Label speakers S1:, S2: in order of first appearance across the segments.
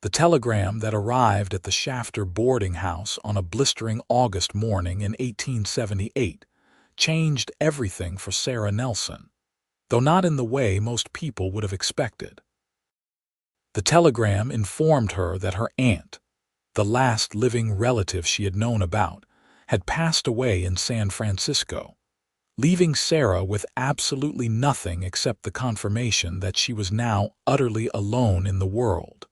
S1: The telegram that arrived at the Shafter boarding house on a blistering August morning in 1878 changed everything for Sarah Nelson, though not in the way most people would have expected. The telegram informed her that her aunt, the last living relative she had known about, had passed away in San Francisco, leaving Sarah with absolutely nothing except the confirmation that she was now utterly alone in the world.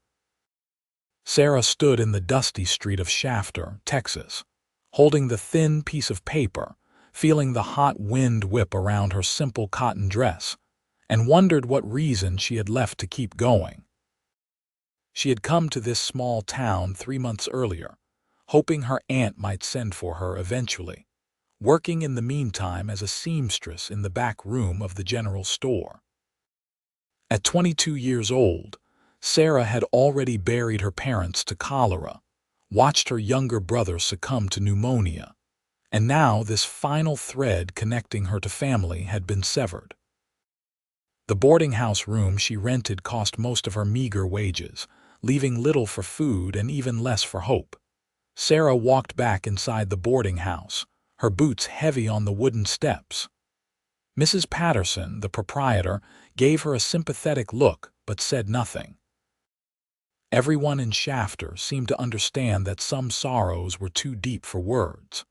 S1: Sarah stood in the dusty street of Shafter, Texas, holding the thin piece of paper, feeling the hot wind whip around her simple cotton dress, and wondered what reason she had left to keep going. She had come to this small town 3 months earlier, hoping her aunt might send for her eventually, working in the meantime as a seamstress in the back room of the general store. At 22 years old, Sarah had already buried her parents to cholera, watched her younger brother succumb to pneumonia, and now this final thread connecting her to family had been severed. The boarding house room she rented cost most of her meager wages, leaving little for food and even less for hope. Sarah walked back inside the boarding house, her boots heavy on the wooden steps. Mrs. Patterson, the proprietor, gave her a sympathetic look but said nothing. Everyone in Shafter seemed to understand that some sorrows were too deep for words.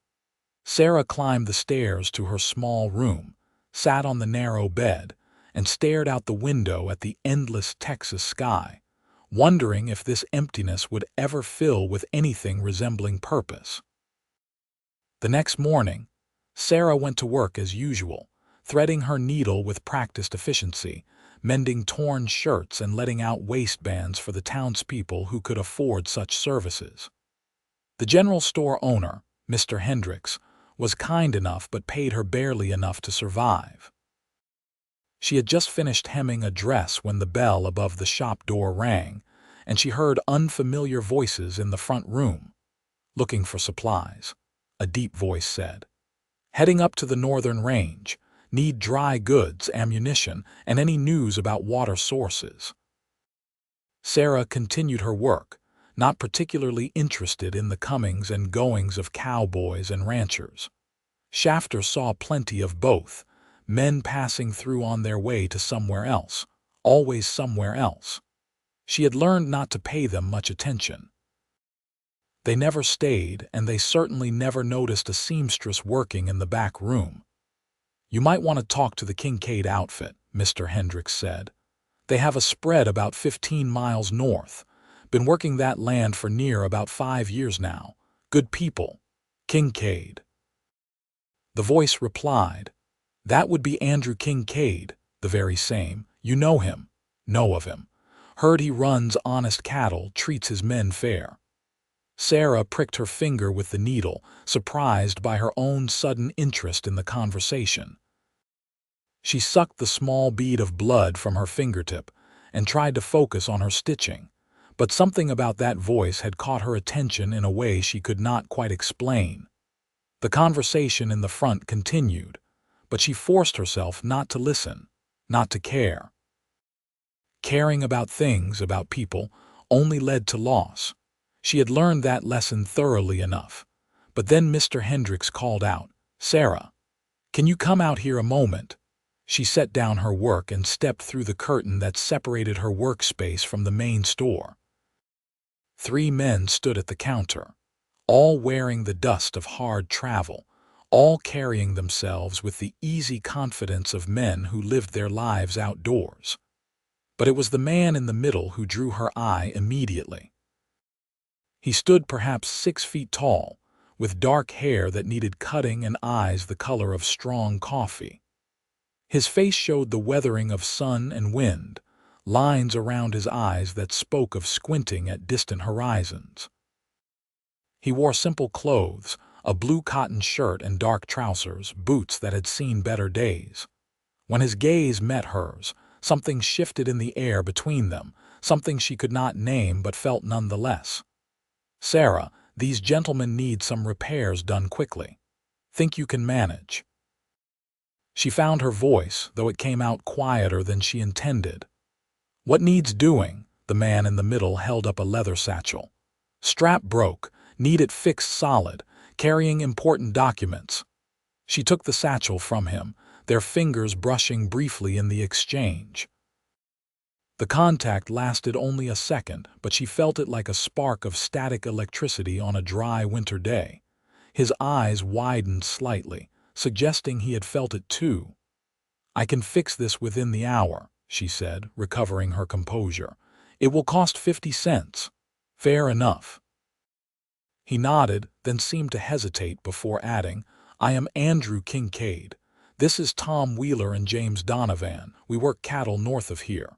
S1: Sarah climbed the stairs to her small room, sat on the narrow bed, and stared out the window at the endless Texas sky, wondering if this emptiness would ever fill with anything resembling purpose. The next morning, Sarah went to work as usual, threading her needle with practiced efficiency, mending torn shirts and letting out waistbands for the townspeople who could afford such services. The general store owner, Mr. Hendricks, was kind enough but paid her barely enough to survive. She had just finished hemming a dress when the bell above the shop door rang, and she heard unfamiliar voices in the front room. "Looking for supplies," a deep voice said. "Heading up to the northern range. Need dry goods, ammunition, and any news about water sources." Sarah continued her work, not particularly interested in the comings and goings of cowboys and ranchers. Shafter saw plenty of both, men passing through on their way to somewhere else, always somewhere else. She had learned not to pay them much attention. They never stayed, and they certainly never noticed a seamstress working in the back room. "You might want to talk to the Kincaid outfit," Mr. Hendricks said. "They have a spread about 15 miles north. Been working that land for near about 5 years now. Good people. Kincaid." The voice replied, "That would be Andrew Kincaid, the very same. You know him." "Know of him. Heard he runs honest cattle, treats his men fair." Sarah pricked her finger with the needle, surprised by her own sudden interest in the conversation. She sucked the small bead of blood from her fingertip and tried to focus on her stitching, but something about that voice had caught her attention in a way she could not quite explain. The conversation in the front continued, but she forced herself not to listen, not to care. Caring about things, about people, only led to loss. She had learned that lesson thoroughly enough. But then Mr. Hendricks called out, "Sarah, can you come out here a moment?" She set down her work and stepped through the curtain that separated her workspace from the main store. 3 men stood at the counter, all wearing the dust of hard travel, all carrying themselves with the easy confidence of men who lived their lives outdoors. But it was the man in the middle who drew her eye immediately. He stood perhaps 6 feet tall, with dark hair that needed cutting and eyes the color of strong coffee. His face showed the weathering of sun and wind, lines around his eyes that spoke of squinting at distant horizons. He wore simple clothes, a blue cotton shirt and dark trousers, boots that had seen better days. When his gaze met hers, something shifted in the air between them, something she could not name but felt nonetheless. "Sarah, these gentlemen need some repairs done quickly. Think you can manage?" She found her voice, though it came out quieter than she intended. "What needs doing?" The man in the middle held up a leather satchel. Strap broke, need it fixed solid, carrying important documents. She took the satchel from him, their fingers brushing briefly in the exchange. The contact lasted only a second, but she felt it like a spark of static electricity on a dry winter day. His eyes widened slightly, suggesting he had felt it too. "I can fix this within the hour," she said, recovering her composure. "It will cost 50 cents. Fair enough." He nodded, then seemed to hesitate before adding, "I am Andrew Kincaid. This is Tom Wheeler and James Donovan. We work cattle north of here."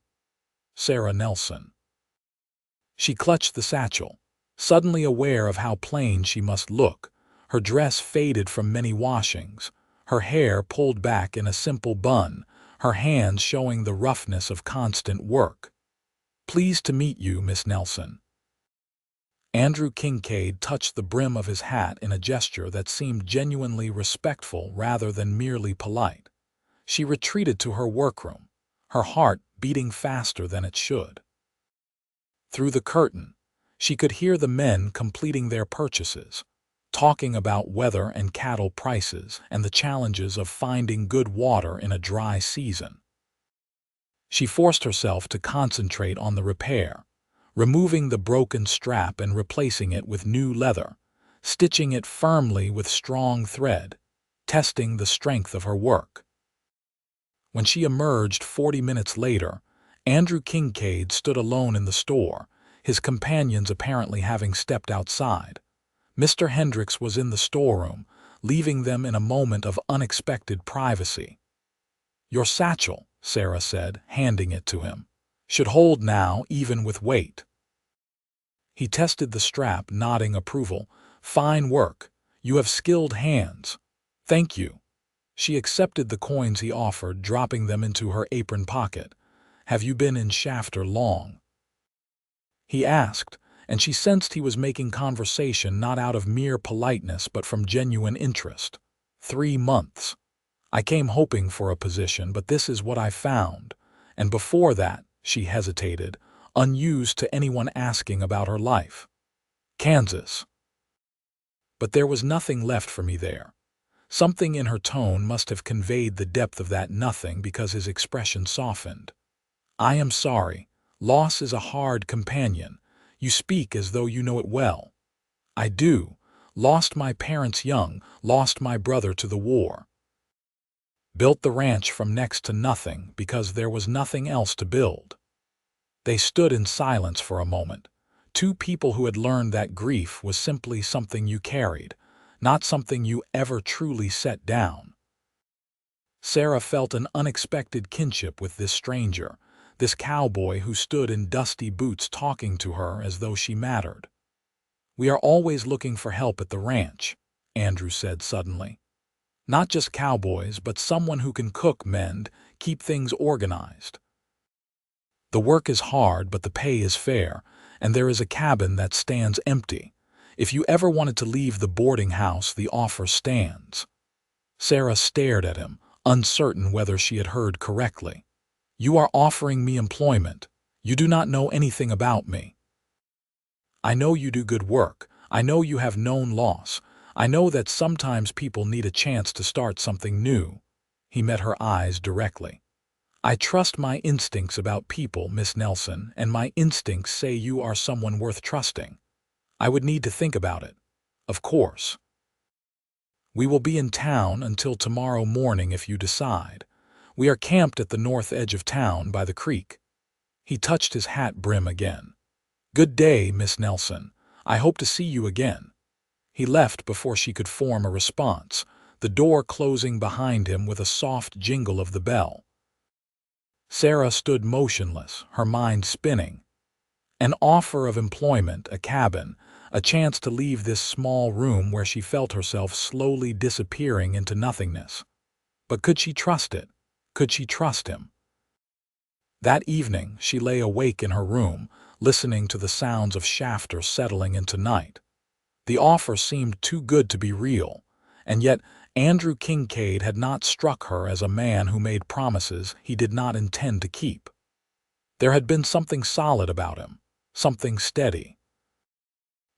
S1: Sarah Nelson. She clutched the satchel, suddenly aware of how plain she must look. Her dress faded from many washings, her hair pulled back in a simple bun, her hands showing the roughness of constant work. "Pleased to meet you, Miss Nelson." Andrew Kincaid touched the brim of his hat in a gesture that seemed genuinely respectful rather than merely polite. She retreated to her workroom, her heart beating faster than it should. Through the curtain, she could hear the men completing their purchases, talking about weather and cattle prices and the challenges of finding good water in a dry season. She forced herself to concentrate on the repair, removing the broken strap and replacing it with new leather, stitching it firmly with strong thread, testing the strength of her work. When she emerged 40 minutes later, Andrew Kincaid stood alone in the store, his companions apparently having stepped outside. Mr. Hendricks was in the storeroom, leaving them in a moment of unexpected privacy. "Your satchel," Sarah said, handing it to him, "should hold now, even with weight." He tested the strap, nodding approval. "Fine work. You have skilled hands." "Thank you." She accepted the coins he offered, dropping them into her apron pocket. "Have you been in Shafter long?" he asked, and she sensed he was making conversation not out of mere politeness but from genuine interest. 3 months. I came hoping for a position, but this is what I found. And before that," she hesitated, unused to anyone asking about her life. "Kansas." But there was nothing left for me there. Something in her tone must have conveyed the depth of that nothing because his expression softened. "I am sorry. Loss is a hard companion. You speak as though you know it well." "I do. Lost my parents young, lost my brother to the war. Built the ranch from next to nothing because there was nothing else to build." They stood in silence for a moment, two people who had learned that grief was simply something you carried, not something you ever truly set down. Sarah felt an unexpected kinship with this stranger, this cowboy who stood in dusty boots talking to her as though she mattered. "We are always looking for help at the ranch," Andrew said suddenly. "Not just cowboys, but someone who can cook, mend, keep things organized. The work is hard, but the pay is fair, and there is a cabin that stands empty. If you ever wanted to leave the boarding house, the offer stands." Sarah stared at him, uncertain whether she had heard correctly. "You are offering me employment. You do not know anything about me. I know you do good work. I know you have known loss. I know that sometimes people need a chance to start something new." He met her eyes directly. "I trust my instincts about people, Miss Nelson, and my instincts say you are someone worth trusting. I would need to think about it. Of course. We will be in town until tomorrow morning if you decide. We are camped at the north edge of town by the creek." He touched his hat brim again. "Good day, Miss Nelson. I hope to see you again." He left before she could form a response, the door closing behind him with a soft jingle of the bell. Sarah stood motionless, her mind spinning. An offer of employment, a cabin, a chance to leave this small room where she felt herself slowly disappearing into nothingness. But could she trust it? Could she trust him? That evening, she lay awake in her room, listening to the sounds of Shafter settling into night. The offer seemed too good to be real, and yet Andrew Kincaid had not struck her as a man who made promises he did not intend to keep. There had been something solid about him, something steady.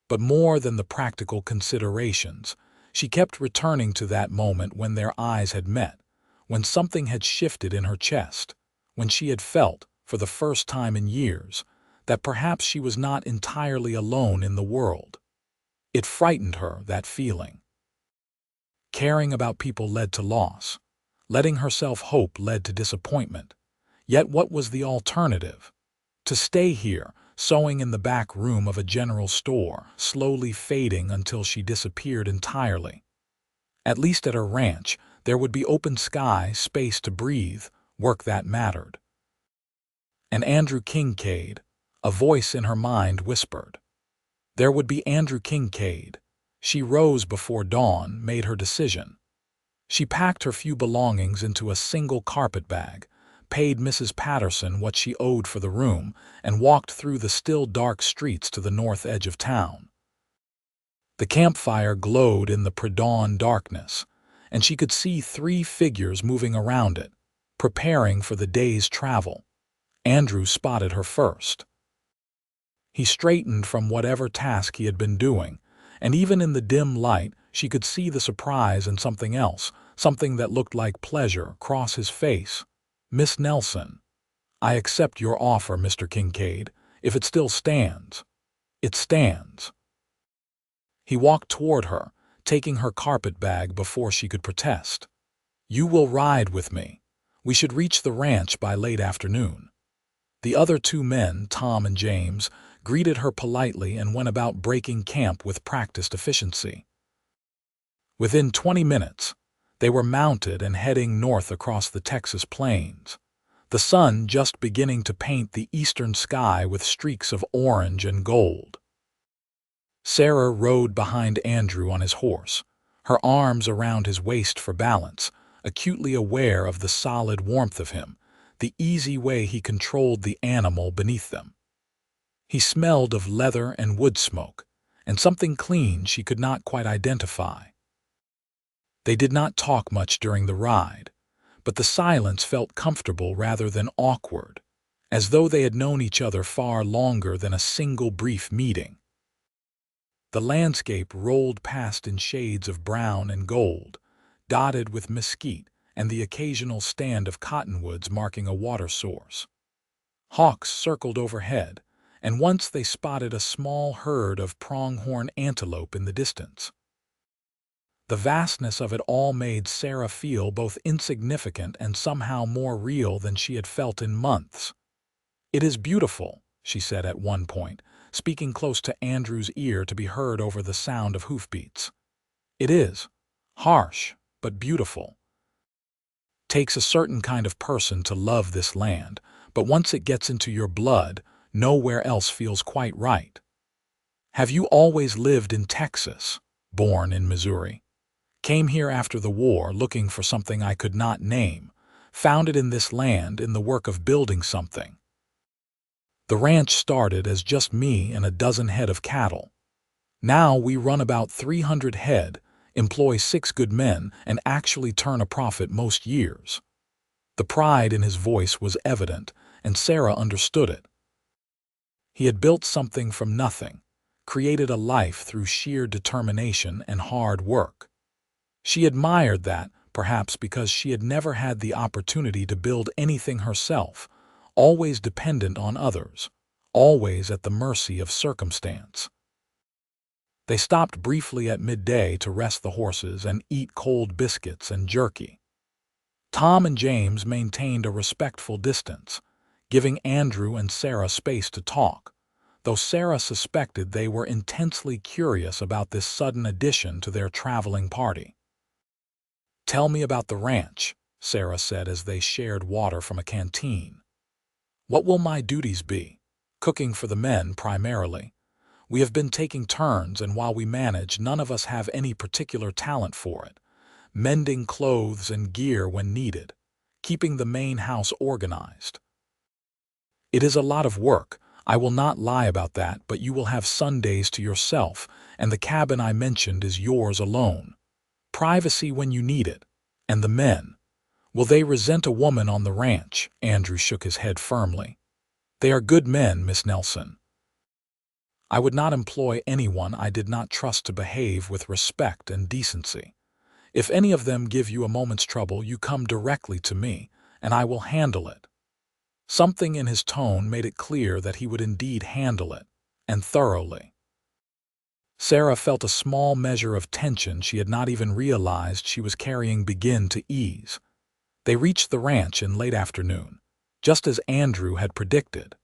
S1: But more than the practical considerations, she kept returning to that moment when their eyes had met, when something had shifted in her chest, when she had felt, for the first time in years, that perhaps she was not entirely alone in the world. It frightened her, that feeling. Caring about people led to loss. Letting herself hope led to disappointment. Yet what was the alternative? To stay here, sewing in the back room of a general store, slowly fading until she disappeared entirely. At least at her ranch, there would be open sky, space to breathe, work that mattered. And Andrew Kincaid, a voice in her mind whispered. There would be Andrew Kincaid. She rose before dawn, made her decision. She packed her few belongings into a single carpet bag, paid Mrs. Patterson what she owed for the room, and walked through the still dark streets to the north edge of town. The campfire glowed in the pre-dawn darkness, and she could see 3 figures moving around it, preparing for the day's travel. Andrew spotted her first. He straightened from whatever task he had been doing, and even in the dim light, she could see the surprise and something else, something that looked like pleasure, cross his face. Miss Nelson, I accept your offer, Mr. Kincaid, if it still stands. It stands. He walked toward her, taking her carpet bag before she could protest. You will ride with me. We should reach the ranch by late afternoon. The other 2 men, Tom and James, greeted her politely and went about breaking camp with practiced efficiency. Within 20 minutes, they were mounted and heading north across the Texas plains, the sun just beginning to paint the eastern sky with streaks of orange and gold. Sarah rode behind Andrew on his horse, her arms around his waist for balance, acutely aware of the solid warmth of him, the easy way he controlled the animal beneath them. He smelled of leather and wood smoke, and something clean she could not quite identify. They did not talk much during the ride, but the silence felt comfortable rather than awkward, as though they had known each other far longer than a single brief meeting. The landscape rolled past in shades of brown and gold, dotted with mesquite and the occasional stand of cottonwoods marking a water source. Hawks circled overhead, and once they spotted a small herd of pronghorn antelope in the distance. The vastness of it all made Sarah feel both insignificant and somehow more real than she had felt in months. It is beautiful, she said at one point, speaking close to Andrew's ear to be heard over the sound of hoofbeats. It is. Harsh, but beautiful. Takes a certain kind of person to love this land, but once it gets into your blood, nowhere else feels quite right. Have you always lived in Texas, born in Missouri? Came here after the war looking for something I could not name, found it in this land in the work of building something. The ranch started as just me and a dozen head of cattle. Now we run about 300 head, employ 6 good men, and actually turn a profit most years. The pride in his voice was evident, and Sarah understood it. He had built something from nothing, created a life through sheer determination and hard work. She admired that, perhaps because she had never had the opportunity to build anything herself, always dependent on others, always at the mercy of circumstance. They stopped briefly at midday to rest the horses and eat cold biscuits and jerky. Tom and James maintained a respectful distance, giving Andrew and Sarah space to talk, though Sarah suspected they were intensely curious about this sudden addition to their traveling party. Tell me about the ranch, Sarah said as they shared water from a canteen. What will my duties be? Cooking for the men primarily. We have been taking turns, and while we manage, none of us have any particular talent for it. Mending clothes and gear when needed. Keeping the main house organized. It is a lot of work, I will not lie about that, but you will have Sundays to yourself, and the cabin I mentioned is yours alone. Privacy when you need it. And the men. Will they resent a woman on the ranch? Andrew shook his head firmly. They are good men, Miss Nelson. I would not employ anyone I did not trust to behave with respect and decency. If any of them give you a moment's trouble, you come directly to me, and I will handle it. Something in his tone made it clear that he would indeed handle it, and thoroughly. Sarah felt a small measure of tension she had not even realized she was carrying begin to ease. They reached the ranch in late afternoon, just as Andrew had predicted.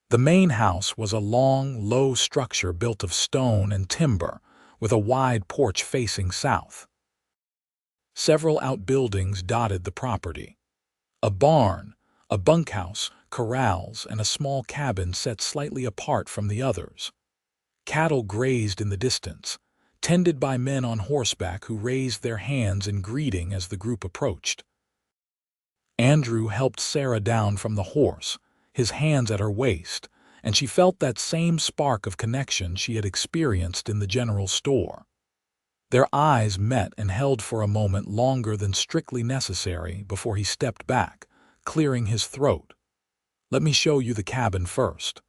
S1: The main house was a long, low structure built of stone and timber, with a wide porch facing south. Several outbuildings dotted the property. A barn, a bunkhouse, corrals, and a small cabin set slightly apart from the others. Cattle grazed in the distance, tended by men on horseback who raised their hands in greeting as the group approached. Andrew helped Sarah down from the horse, his hands at her waist, and she felt that same spark of connection she had experienced in the general store. Their eyes met and held for a moment longer than strictly necessary before he stepped back, clearing his throat. "Let me show you the cabin first.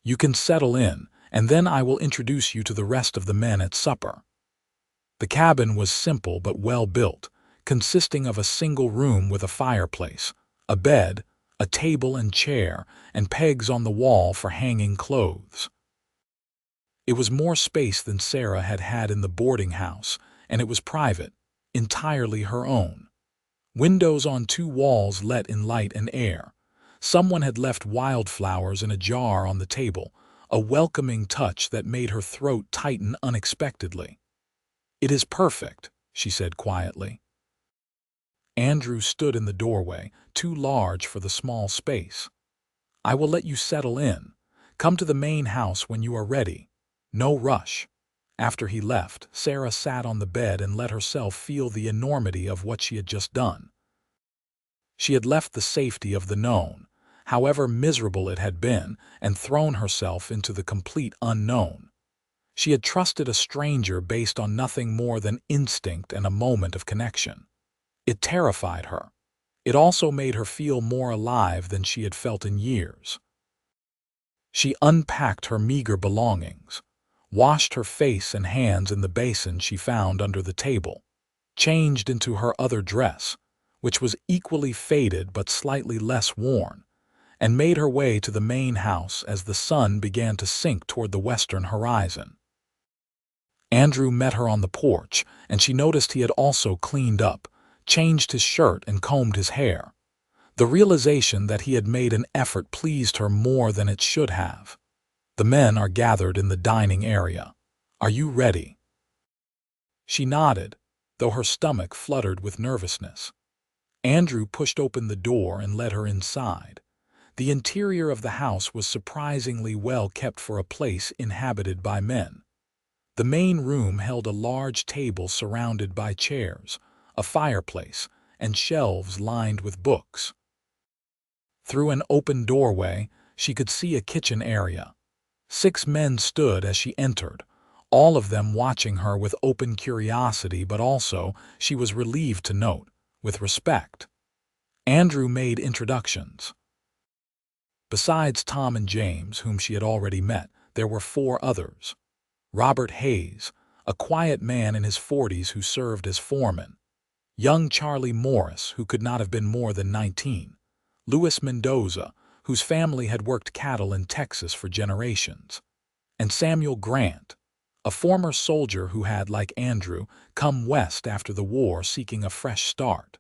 S1: You can settle in, and then I will introduce you to the rest of the men at supper." The cabin was simple but well built, consisting of a single room with a fireplace, a bed, a table and chair, and pegs on the wall for hanging clothes. It was more space than Sarah had had in the boarding house, and it was private, entirely her own. Windows on two walls let in light and air. Someone had left wildflowers in a jar on the table, a welcoming touch that made her throat tighten unexpectedly. "It is perfect," she said quietly. Andrew stood in the doorway, too large for the small space. "I will let you settle in. Come to the main house when you are ready. No rush." After he left, Sarah sat on the bed and let herself feel the enormity of what she had just done. She had left the safety of the known, however miserable it had been, and thrown herself into the complete unknown. She had trusted a stranger based on nothing more than instinct and a moment of connection. It terrified her. It also made her feel more alive than she had felt in years. She unpacked her meager belongings, washed her face and hands in the basin she found under the table, changed into her other dress, which was equally faded but slightly less worn, and made her way to the main house as the sun began to sink toward the western horizon. Andrew met her on the porch, and she noticed he had also cleaned up, changed his shirt and combed his hair. The realization that he had made an effort pleased her more than it should have. "The men are gathered in the dining area. Are you ready?" She nodded, though her stomach fluttered with nervousness. Andrew pushed open the door and led her inside. The interior of the house was surprisingly well kept for a place inhabited by men. The main room held a large table surrounded by chairs, a fireplace, and shelves lined with books. Through an open doorway, she could see a kitchen area. 6 men stood as she entered, all of them watching her with open curiosity, but also, she was relieved to note, with respect. Andrew made introductions. Besides Tom and James, whom she had already met, there were 4 others. Robert Hayes, a quiet man in his 40s who served as foreman. Young Charlie Morris, who could not have been more than 19. Luis Mendoza, whose family had worked cattle in Texas for generations. And Samuel Grant, a former soldier who had, like Andrew, come west after the war seeking a fresh start.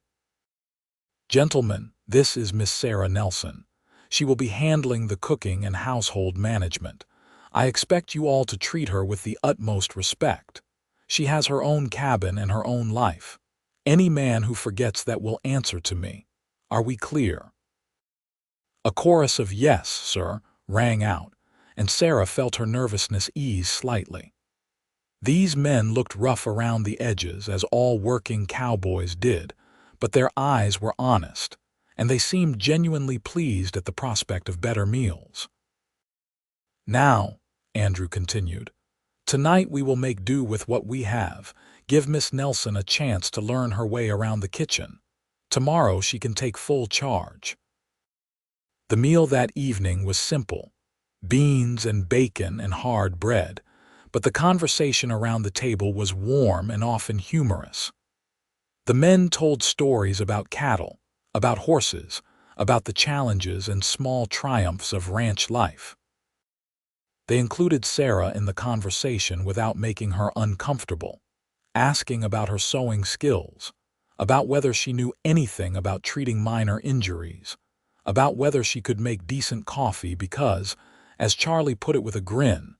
S1: "Gentlemen, this is Miss Sarah Nelson. She will be handling the cooking and household management. I expect you all to treat her with the utmost respect. She has her own cabin and her own life. Any man who forgets that will answer to me. Are we clear?" A chorus of "Yes, sir," rang out, and Sarah felt her nervousness ease slightly. These men looked rough around the edges, as all working cowboys did, but their eyes were honest, and they seemed genuinely pleased at the prospect of better meals. "Now," Andrew continued, "tonight we will make do with what we have, give Miss Nelson a chance to learn her way around the kitchen. Tomorrow she can take full charge." The meal that evening was simple: beans and bacon and hard bread, but the conversation around the table was warm and often humorous. The men told stories about cattle, about horses, about the challenges and small triumphs of ranch life. They included Sarah in the conversation without making her uncomfortable, asking about her sewing skills, about whether she knew anything about treating minor injuries, about whether she could make decent coffee because, as Charlie put it with a grin,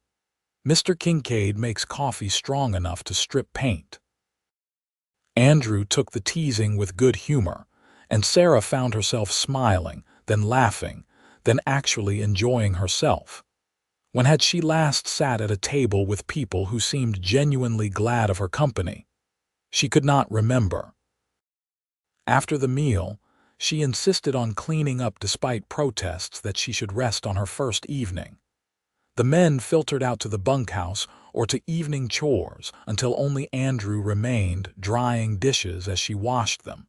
S1: Mr. Kincaid makes coffee strong enough to strip paint. Andrew took the teasing with good humor, and Sarah found herself smiling, then laughing, then actually enjoying herself. When had she last sat at a table with people who seemed genuinely glad of her company? She could not remember. After the meal, she insisted on cleaning up despite protests that she should rest on her first evening. The men filtered out to the bunkhouse or to evening chores until only Andrew remained, drying dishes as she washed them.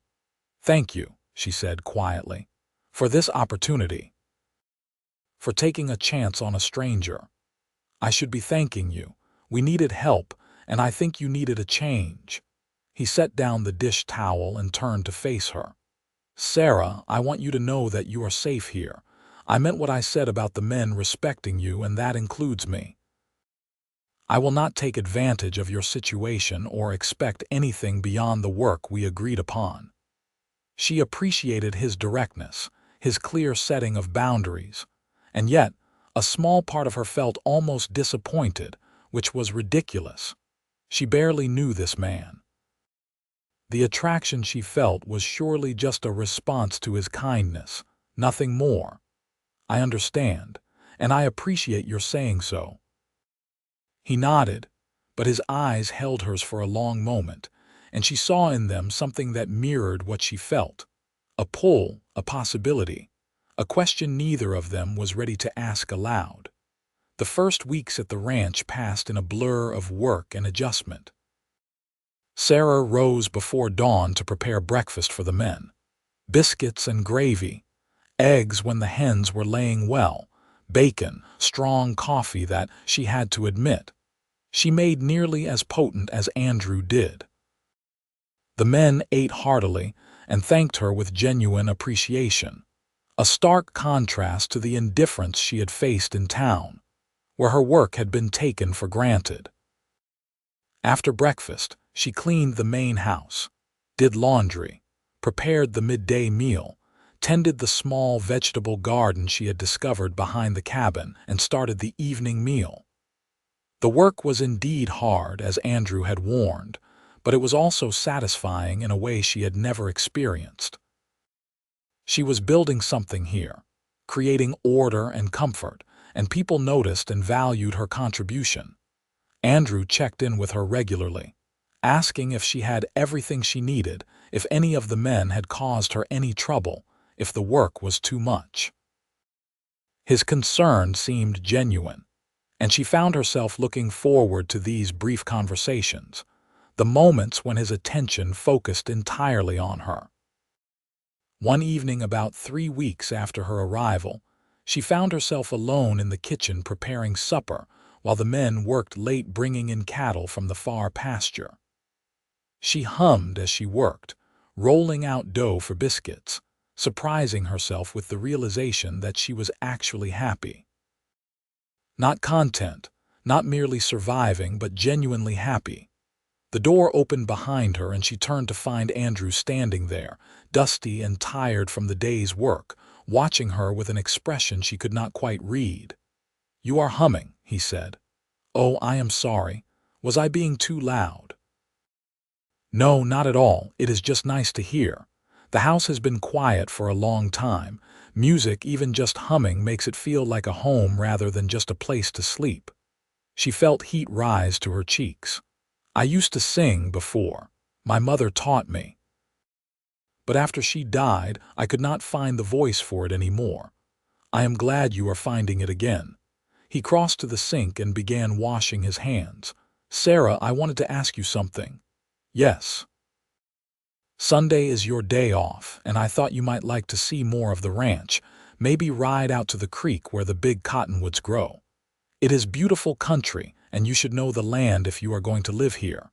S1: "Thank you," she said quietly, "for this opportunity, for taking a chance on a stranger. I should be thanking you. We needed help, and I think you needed a change." He set down the dish towel and turned to face her. "Sarah, I want you to know that you are safe here. I meant what I said about the men respecting you, and that includes me. I will not take advantage of your situation or expect anything beyond the work we agreed upon." She appreciated his directness, his clear setting of boundaries, and yet a small part of her felt almost disappointed, which was ridiculous. She barely knew this man. The attraction she felt was surely just a response to his kindness, nothing more. "I understand, and I appreciate your saying so." He nodded, but his eyes held hers for a long moment, and she saw in them something that mirrored what she felt: a pull, a possibility, a question neither of them was ready to ask aloud. The first weeks at the ranch passed in a blur of work and adjustment. Sarah rose before dawn to prepare breakfast for the men: biscuits and gravy, eggs when the hens were laying well, bacon, strong coffee that, she had to admit, she made nearly as potent as Andrew did. The men ate heartily and thanked her with genuine appreciation, a stark contrast to the indifference she had faced in town, where her work had been taken for granted. After breakfast, she cleaned the main house, did laundry, prepared the midday meal, tended the small vegetable garden she had discovered behind the cabin, and started the evening meal. The work was indeed hard, as Andrew had warned, but it was also satisfying in a way she had never experienced. She was building something here, creating order and comfort, and people noticed and valued her contribution. Andrew checked in with her regularly, asking if she had everything she needed, if any of the men had caused her any trouble, if the work was too much. His concern seemed genuine, and she found herself looking forward to these brief conversations, the moments when his attention focused entirely on her. One evening about 3 weeks after her arrival, she found herself alone in the kitchen preparing supper while the men worked late bringing in cattle from the far pasture. She hummed as she worked, rolling out dough for biscuits, surprising herself with the realization that she was actually happy. Not content, not merely surviving, but genuinely happy. The door opened behind her and she turned to find Andrew standing there, dusty and tired from the day's work, watching her with an expression she could not quite read. "You are humming," he said. "Oh, I am sorry. Was I being too loud?" "No, not at all. It is just nice to hear. The house has been quiet for a long time. Music, even just humming, makes it feel like a home rather than just a place to sleep." She felt heat rise to her cheeks. "I used to sing before. My mother taught me. But after she died, I could not find the voice for it anymore. I am glad you are finding it again." He crossed to the sink and began washing his hands. "Sarah, I wanted to ask you something." "Yes." "Sunday is your day off, and I thought you might like to see more of the ranch. Maybe ride out to the creek where the big cottonwoods grow. It is beautiful country, and you should know the land if you are going to live here."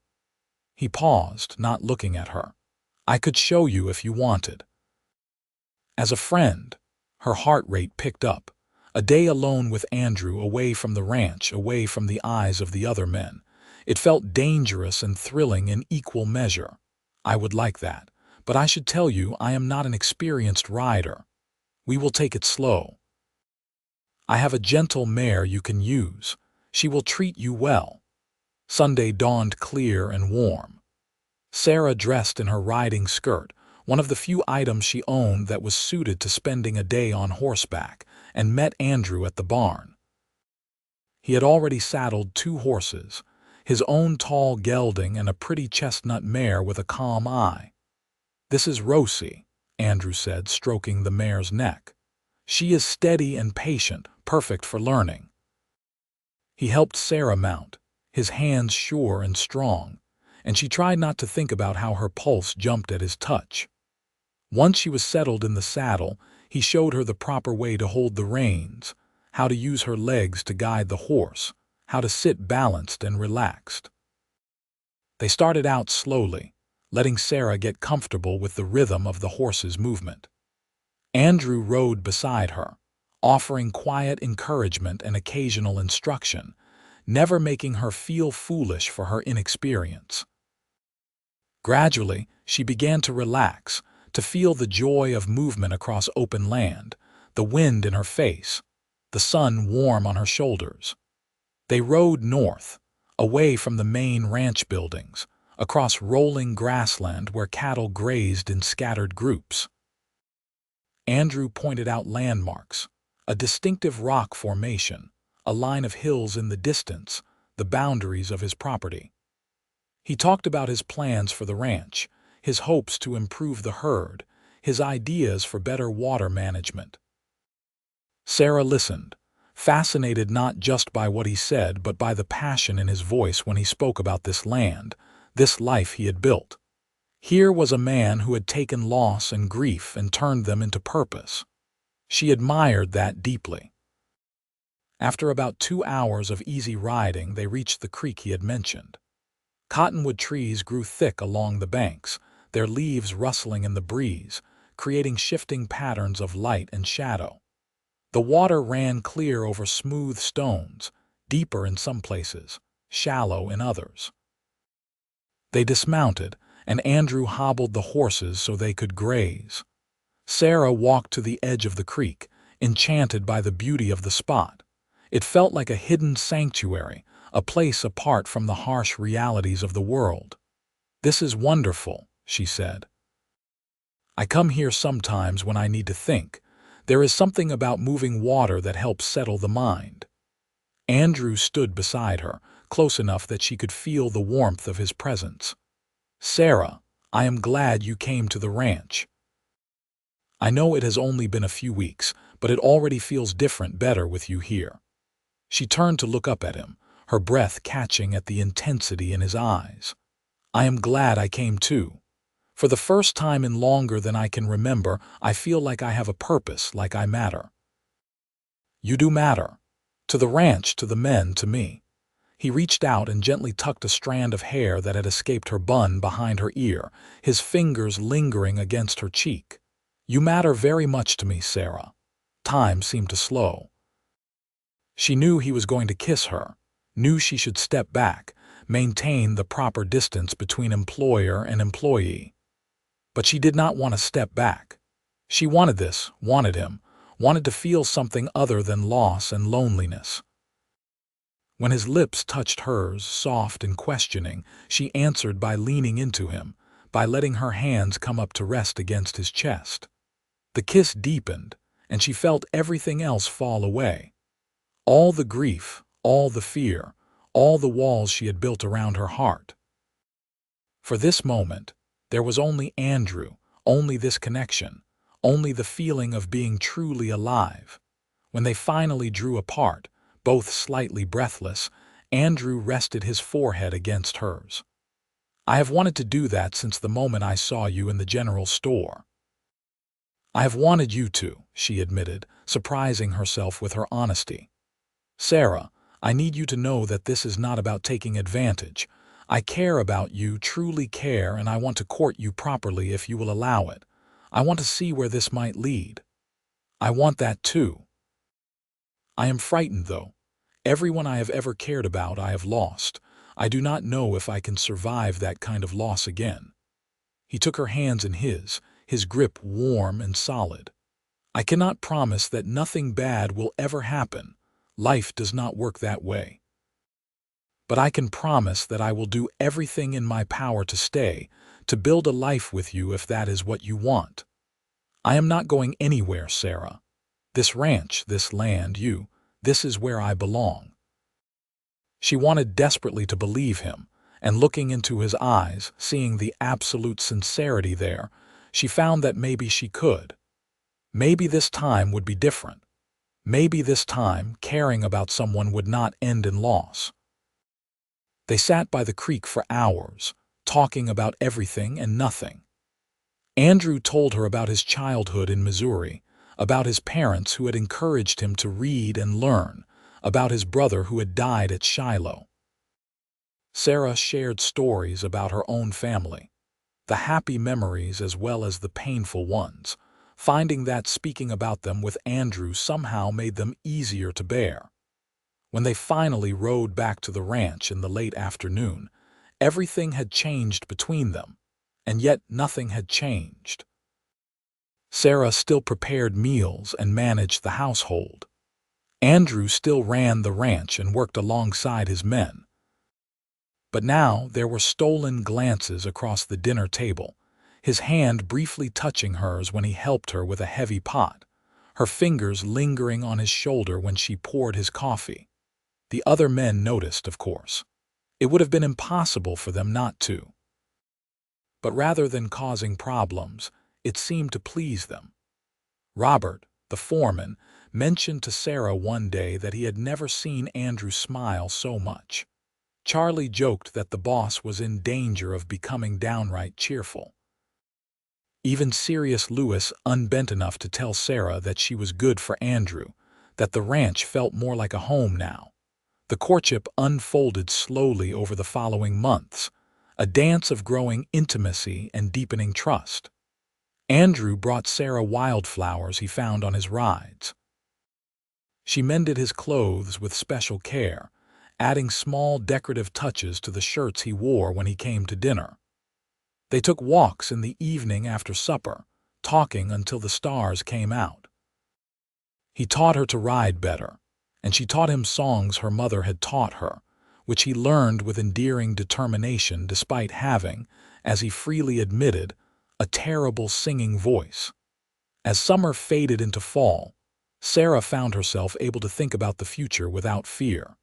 S1: He paused, not looking at her. "I could show you if you wanted." As a friend, her heart rate picked up. A day alone with Andrew, away from the ranch, away from the eyes of the other men. It felt dangerous and thrilling in equal measure. "I would like that, but I should tell you I am not an experienced rider. We will take it slow. I have a gentle mare you can use. She will treat you well." Sunday dawned clear and warm. Sarah, dressed in her riding skirt, one of the few items she owned that was suited to spending a day on horseback, and met Andrew at the barn. He had already saddled 2 horses, his own tall gelding and a pretty chestnut mare with a calm eye. "This is Rosie," Andrew said, stroking the mare's neck. "She is steady and patient, perfect for learning." He helped Sarah mount, his hands sure and strong, and she tried not to think about how her pulse jumped at his touch. Once she was settled in the saddle, he showed her the proper way to hold the reins, how to use her legs to guide the horse, how to sit balanced and relaxed. They started out slowly, letting Sarah get comfortable with the rhythm of the horse's movement. Andrew rode beside her, offering quiet encouragement and occasional instruction, never making her feel foolish for her inexperience. Gradually, she began to relax, to feel the joy of movement across open land, the wind in her face, the sun warm on her shoulders. They rode north, away from the main ranch buildings, across rolling grassland where cattle grazed in scattered groups. Andrew pointed out landmarks, a distinctive rock formation, a line of hills in the distance, the boundaries of his property. He talked about his plans for the ranch, his hopes to improve the herd, his ideas for better water management. Sarah listened, fascinated not just by what he said but by the passion in his voice when he spoke about this land, this life he had built. Here was a man who had taken loss and grief and turned them into purpose. She admired that deeply. After about 2 hours of easy riding, they reached the creek he had mentioned. Cottonwood trees grew thick along the banks, their leaves rustling in the breeze, creating shifting patterns of light and shadow. The water ran clear over smooth stones, deeper in some places, shallow in others. They dismounted, and Andrew hobbled the horses so they could graze. Sarah walked to the edge of the creek, enchanted by the beauty of the spot. It felt like a hidden sanctuary, a place apart from the harsh realities of the world. "This is wonderful," she said. "I come here sometimes when I need to think. There is something about moving water that helps settle the mind." Andrew stood beside her, close enough that she could feel the warmth of his presence. "Sarah, I am glad you came to the ranch. I know it has only been a few weeks, but it already feels different, better with you here." She turned to look up at him, her breath catching at the intensity in his eyes. "I am glad I came too. For the first time in longer than I can remember, I feel like I have a purpose, like I matter." "You do matter. To the ranch, to the men, to me." He reached out and gently tucked a strand of hair that had escaped her bun behind her ear, his fingers lingering against her cheek. "You matter very much to me, Sarah." Time seemed to slow. She knew he was going to kiss her, knew she should step back, maintain the proper distance between employer and employee. But she did not want to step back. She wanted this, wanted him, wanted to feel something other than loss and loneliness. When his lips touched hers, soft and questioning, she answered by leaning into him, by letting her hands come up to rest against his chest. The kiss deepened, and she felt everything else fall away. All the grief, all the fear, all the walls she had built around her heart. For this moment, there was only Andrew, only this connection, only the feeling of being truly alive. When they finally drew apart, both slightly breathless, Andrew rested his forehead against hers. "I have wanted to do that since the moment I saw you in the general store." "I have wanted you to," she admitted, surprising herself with her honesty. "Sarah, I need you to know that this is not about taking advantage. I care about you, truly care, and I want to court you properly if you will allow it. I want to see where this might lead." "I want that too. I am frightened, though. Everyone I have ever cared about I have lost. I do not know if I can survive that kind of loss again." He took her hands in his grip warm and solid. "I cannot promise that nothing bad will ever happen. Life does not work that way. But I can promise that I will do everything in my power to stay, to build a life with you if that is what you want. I am not going anywhere, Sarah. This ranch, this land, this is where I belong." She wanted desperately to believe him, and looking into his eyes, seeing the absolute sincerity there, she found that maybe she could. Maybe this time would be different. Maybe this time caring about someone would not end in loss. They sat by the creek for hours, talking about everything and nothing. Andrew told her about his childhood in Missouri, about his parents who had encouraged him to read and learn, about his brother who had died at Shiloh. Sarah shared stories about her own family, the happy memories as well as the painful ones, finding that speaking about them with Andrew somehow made them easier to bear. When they finally rode back to the ranch in the late afternoon, everything had changed between them, and yet nothing had changed. Sarah still prepared meals and managed the household. Andrew still ran the ranch and worked alongside his men. But now there were stolen glances across the dinner table, his hand briefly touching hers when he helped her with a heavy pot, her fingers lingering on his shoulder when she poured his coffee. The other men noticed, of course. It would have been impossible for them not to. But rather than causing problems, it seemed to please them. Robert, the foreman, mentioned to Sarah one day that he had never seen Andrew smile so much. Charlie joked that the boss was in danger of becoming downright cheerful. Even serious Lewis unbent enough to tell Sarah that she was good for Andrew, that the ranch felt more like a home now. The courtship unfolded slowly over the following months, a dance of growing intimacy and deepening trust. Andrew brought Sarah wildflowers he found on his rides. She mended his clothes with special care, adding small decorative touches to the shirts he wore when he came to dinner. They took walks in the evening after supper, talking until the stars came out. He taught her to ride better, and she taught him songs her mother had taught her, which he learned with endearing determination despite having, as he freely admitted, a terrible singing voice. As summer faded into fall, Sarah found herself able to think about the future without fear.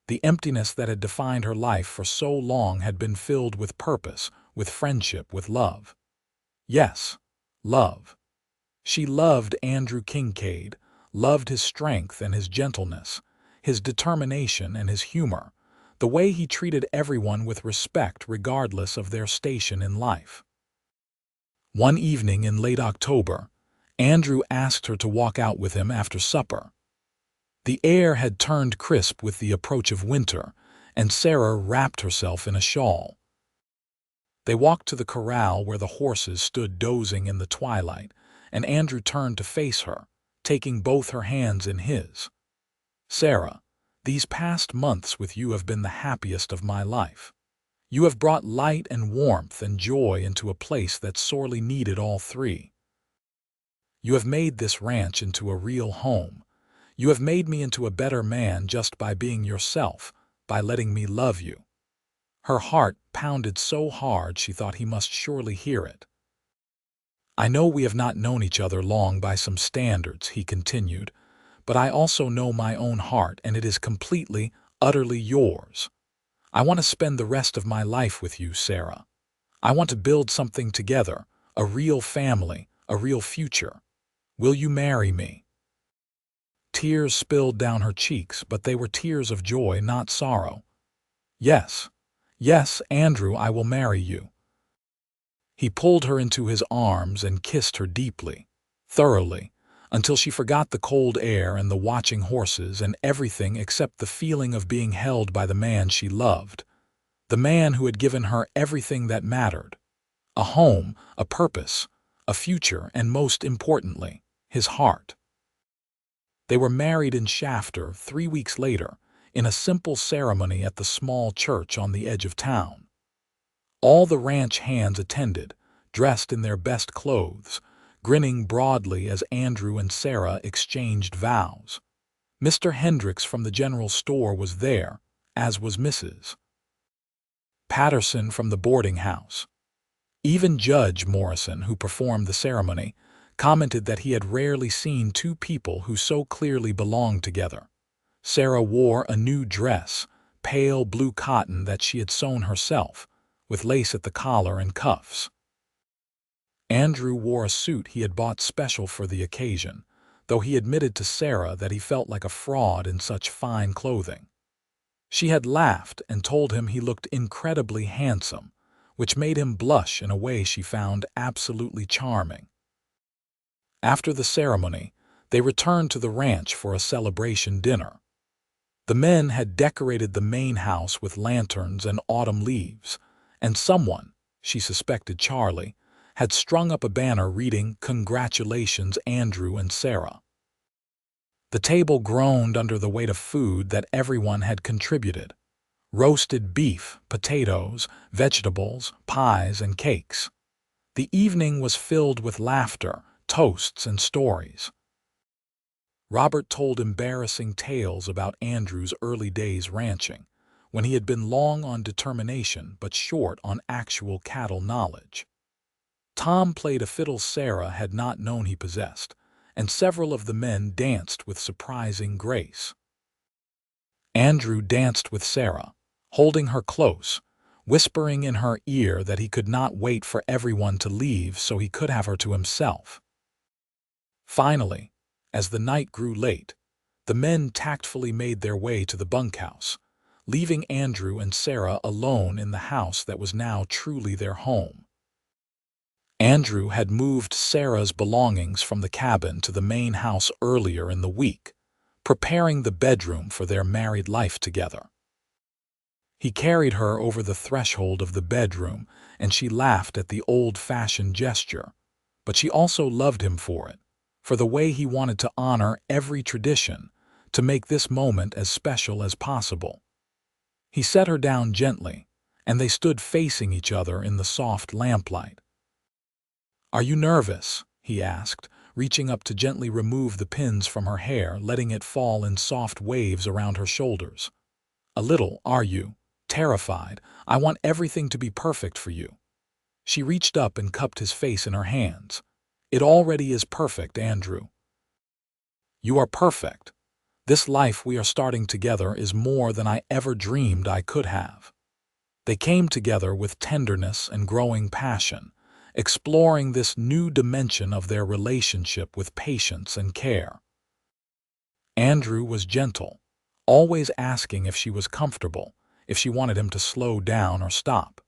S1: The emptiness that had defined her life for so long had been filled with purpose, with friendship, with love. Yes, love. She loved Andrew Kincaid, loved his strength and his gentleness, his determination and his humor, the way he treated everyone with respect regardless of their station in life. One evening in late October, Andrew asked her to walk out with him after supper. The air had turned crisp with the approach of winter, and Sarah wrapped herself in a shawl. They walked to the corral where the horses stood dozing in the twilight, and Andrew turned to face her, taking both her hands in his. "Sarah, these past months with you have been the happiest of my life. You have brought light and warmth and joy into a place that sorely needed all three. You have made this ranch into a real home. You have made me into a better man just by being yourself, by letting me love you." Her heart pounded so hard she thought he must surely hear it. "I know we have not known each other long by some standards," he continued, "but I also know my own heart, and it is completely, utterly yours. I want to spend the rest of my life with you, Sarah. I want to build something together, a real family, a real future. Will you marry me?" Tears spilled down her cheeks, but they were tears of joy, not sorrow. "Yes, yes, Andrew, I will marry you." He pulled her into his arms and kissed her deeply, thoroughly, until she forgot the cold air and the watching horses and everything except the feeling of being held by the man she loved, the man who had given her everything that mattered: a home, a purpose, a future, and most importantly, his heart. They were married in Shafter 3 weeks later, in a simple ceremony at the small church on the edge of town. All the ranch hands attended, dressed in their best clothes, grinning broadly as Andrew and Sarah exchanged vows. Mr. Hendricks from the general store was there, as was Mrs. Patterson from the boarding house. Even Judge Morrison, who performed the ceremony, commented that he had rarely seen two people who so clearly belonged together. Sarah wore a new dress, pale blue cotton that she had sewn herself, with lace at the collar and cuffs. Andrew wore a suit he had bought special for the occasion, though he admitted to Sarah that he felt like a fraud in such fine clothing. She had laughed and told him he looked incredibly handsome, which made him blush in a way she found absolutely charming. After the ceremony, they returned to the ranch for a celebration dinner. The men had decorated the main house with lanterns and autumn leaves, and someone, she suspected Charlie, had strung up a banner reading, "Congratulations, Andrew and Sarah." The table groaned under the weight of food that everyone had contributed: roasted beef, potatoes, vegetables, pies, and cakes. The evening was filled with laughter, toasts, and stories. Robert told embarrassing tales about Andrew's early days ranching, when he had been long on determination but short on actual cattle knowledge. Tom played a fiddle Sarah had not known he possessed, and several of the men danced with surprising grace. Andrew danced with Sarah, holding her close, whispering in her ear that he could not wait for everyone to leave so he could have her to himself. Finally, as the night grew late, the men tactfully made their way to the bunkhouse, leaving Andrew and Sarah alone in the house that was now truly their home. Andrew had moved Sarah's belongings from the cabin to the main house earlier in the week, preparing the bedroom for their married life together. He carried her over the threshold of the bedroom, and she laughed at the old-fashioned gesture, but she also loved him for it, for the way he wanted to honor every tradition, to make this moment as special as possible. He set her down gently, and they stood facing each other in the soft lamplight. "Are you nervous?" he asked, reaching up to gently remove the pins from her hair, letting it fall in soft waves around her shoulders. "A little, are you? Terrified? I want everything to be perfect for you." She reached up and cupped his face in her hands. "It already is perfect, Andrew. You are perfect. This life we are starting together is more than I ever dreamed I could have." They came together with tenderness and growing passion, exploring this new dimension of their relationship with patience and care. Andrew was gentle, always asking if she was comfortable, if she wanted him to slow down or stop.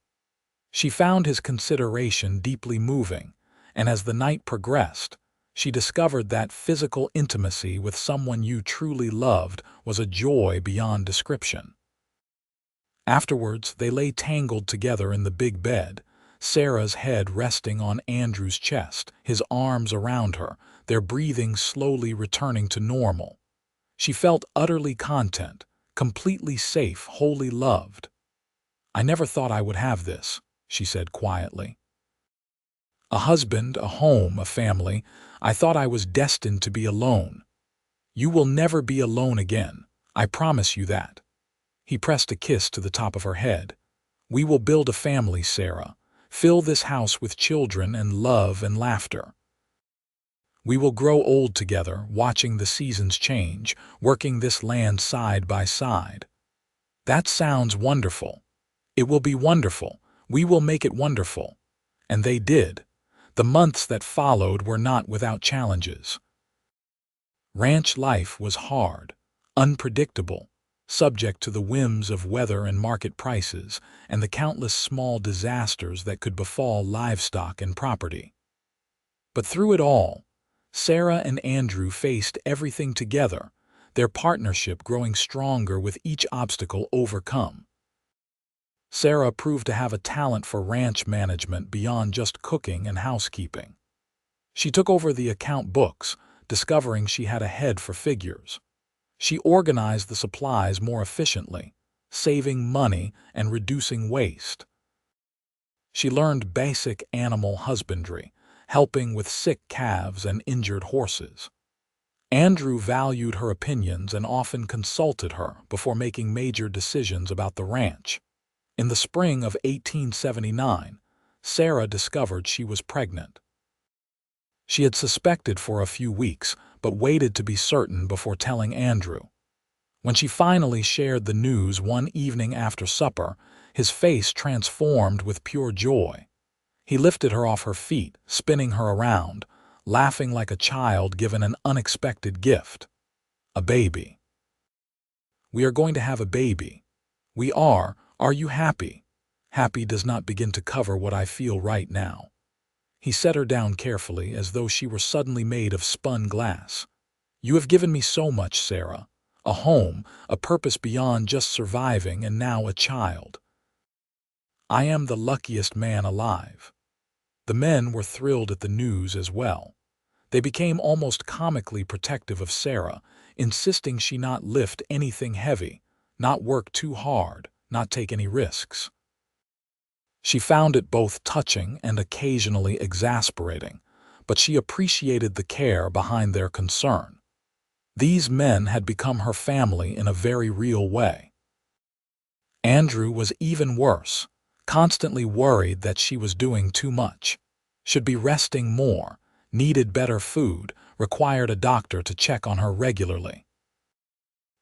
S1: She found his consideration deeply moving, and as the night progressed, she discovered that physical intimacy with someone you truly loved was a joy beyond description. Afterwards, they lay tangled together in the big bed, Sarah's head resting on Andrew's chest, his arms around her, their breathing slowly returning to normal. She felt utterly content, completely safe, wholly loved. "I never thought I would have this," she said quietly. "A husband, a home, a family. I thought I was destined to be alone. You will never be alone again. I promise you that." He pressed a kiss to the top of her head. "We will build a family, Sarah. Fill this house with children and love and laughter. We will grow old together, watching the seasons change, working this land side by side." "That sounds wonderful." "It will be wonderful. We will make it wonderful." And they did. The months that followed were not without challenges. Ranch life was hard, unpredictable, subject to the whims of weather and market prices, and the countless small disasters that could befall livestock and property. But through it all, Sarah and Andrew faced everything together, their partnership growing stronger with each obstacle overcome. Sarah proved to have a talent for ranch management beyond just cooking and housekeeping. She took over the account books, discovering she had a head for figures. She organized the supplies more efficiently, saving money and reducing waste. She learned basic animal husbandry, helping with sick calves and injured horses. Andrew valued her opinions and often consulted her before making major decisions about the ranch. In the spring of 1879, Sarah discovered she was pregnant. She had suspected for a few weeks, but waited to be certain before telling Andrew. When she finally shared the news one evening after supper, his face transformed with pure joy. He lifted her off her feet, spinning her around, laughing like a child given an unexpected gift. A baby. "We are going to have a baby. We are. Are you happy?" Happy does not begin to cover what I feel right now. He set her down carefully as though she were suddenly made of spun glass. "You have given me so much, Sarah. A home, a purpose beyond just surviving, and now a child. I am the luckiest man alive." The men were thrilled at the news as well. They became almost comically protective of Sarah, insisting she not lift anything heavy, not work too hard, not take any risks. She found it both touching and occasionally exasperating, but she appreciated the care behind their concern. These men had become her family in a very real way. Andrew was even worse, constantly worried that she was doing too much, should be resting more, needed better food, required a doctor to check on her regularly.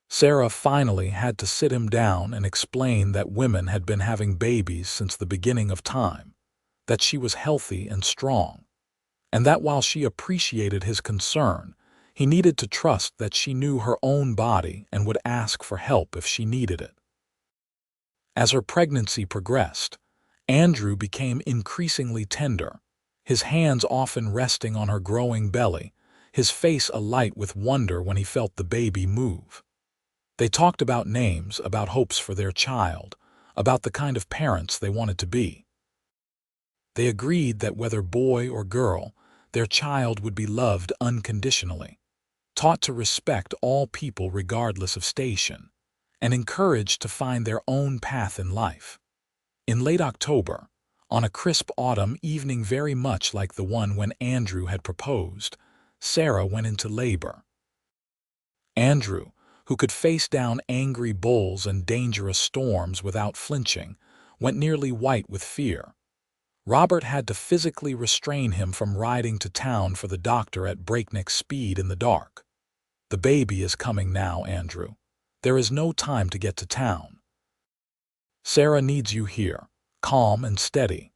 S1: Sarah finally had to sit him down and explain that women had been having babies since the beginning of time, that she was healthy and strong, and that while she appreciated his concern, he needed to trust that she knew her own body and would ask for help if she needed it. As her pregnancy progressed, Andrew became increasingly tender, his hands often resting on her growing belly, his face alight with wonder when he felt the baby move. They talked about names, about hopes for their child, about the kind of parents they wanted to be. They agreed that whether boy or girl, their child would be loved unconditionally, taught to respect all people regardless of station, and encouraged to find their own path in life. In late October, on a crisp autumn evening very much like the one when Andrew had proposed, Sarah went into labor. Andrew, who could face down angry bulls and dangerous storms without flinching, went nearly white with fear. Robert had to physically restrain him from riding to town for the doctor at breakneck speed in the dark. "The baby is coming now, Andrew. There is no time to get to town. Sarah needs you here, calm and steady."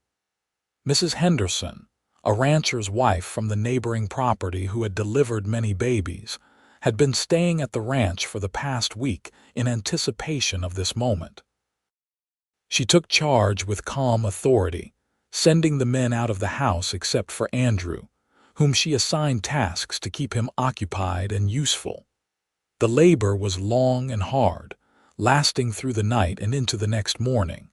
S1: Mrs. Henderson, a rancher's wife from the neighboring property who had delivered many babies, had been staying at the ranch for the past week in anticipation of this moment. She took charge with calm authority, sending the men out of the house except for Andrew, whom she assigned tasks to keep him occupied and useful. The labor was long and hard, lasting through the night and into the next morning.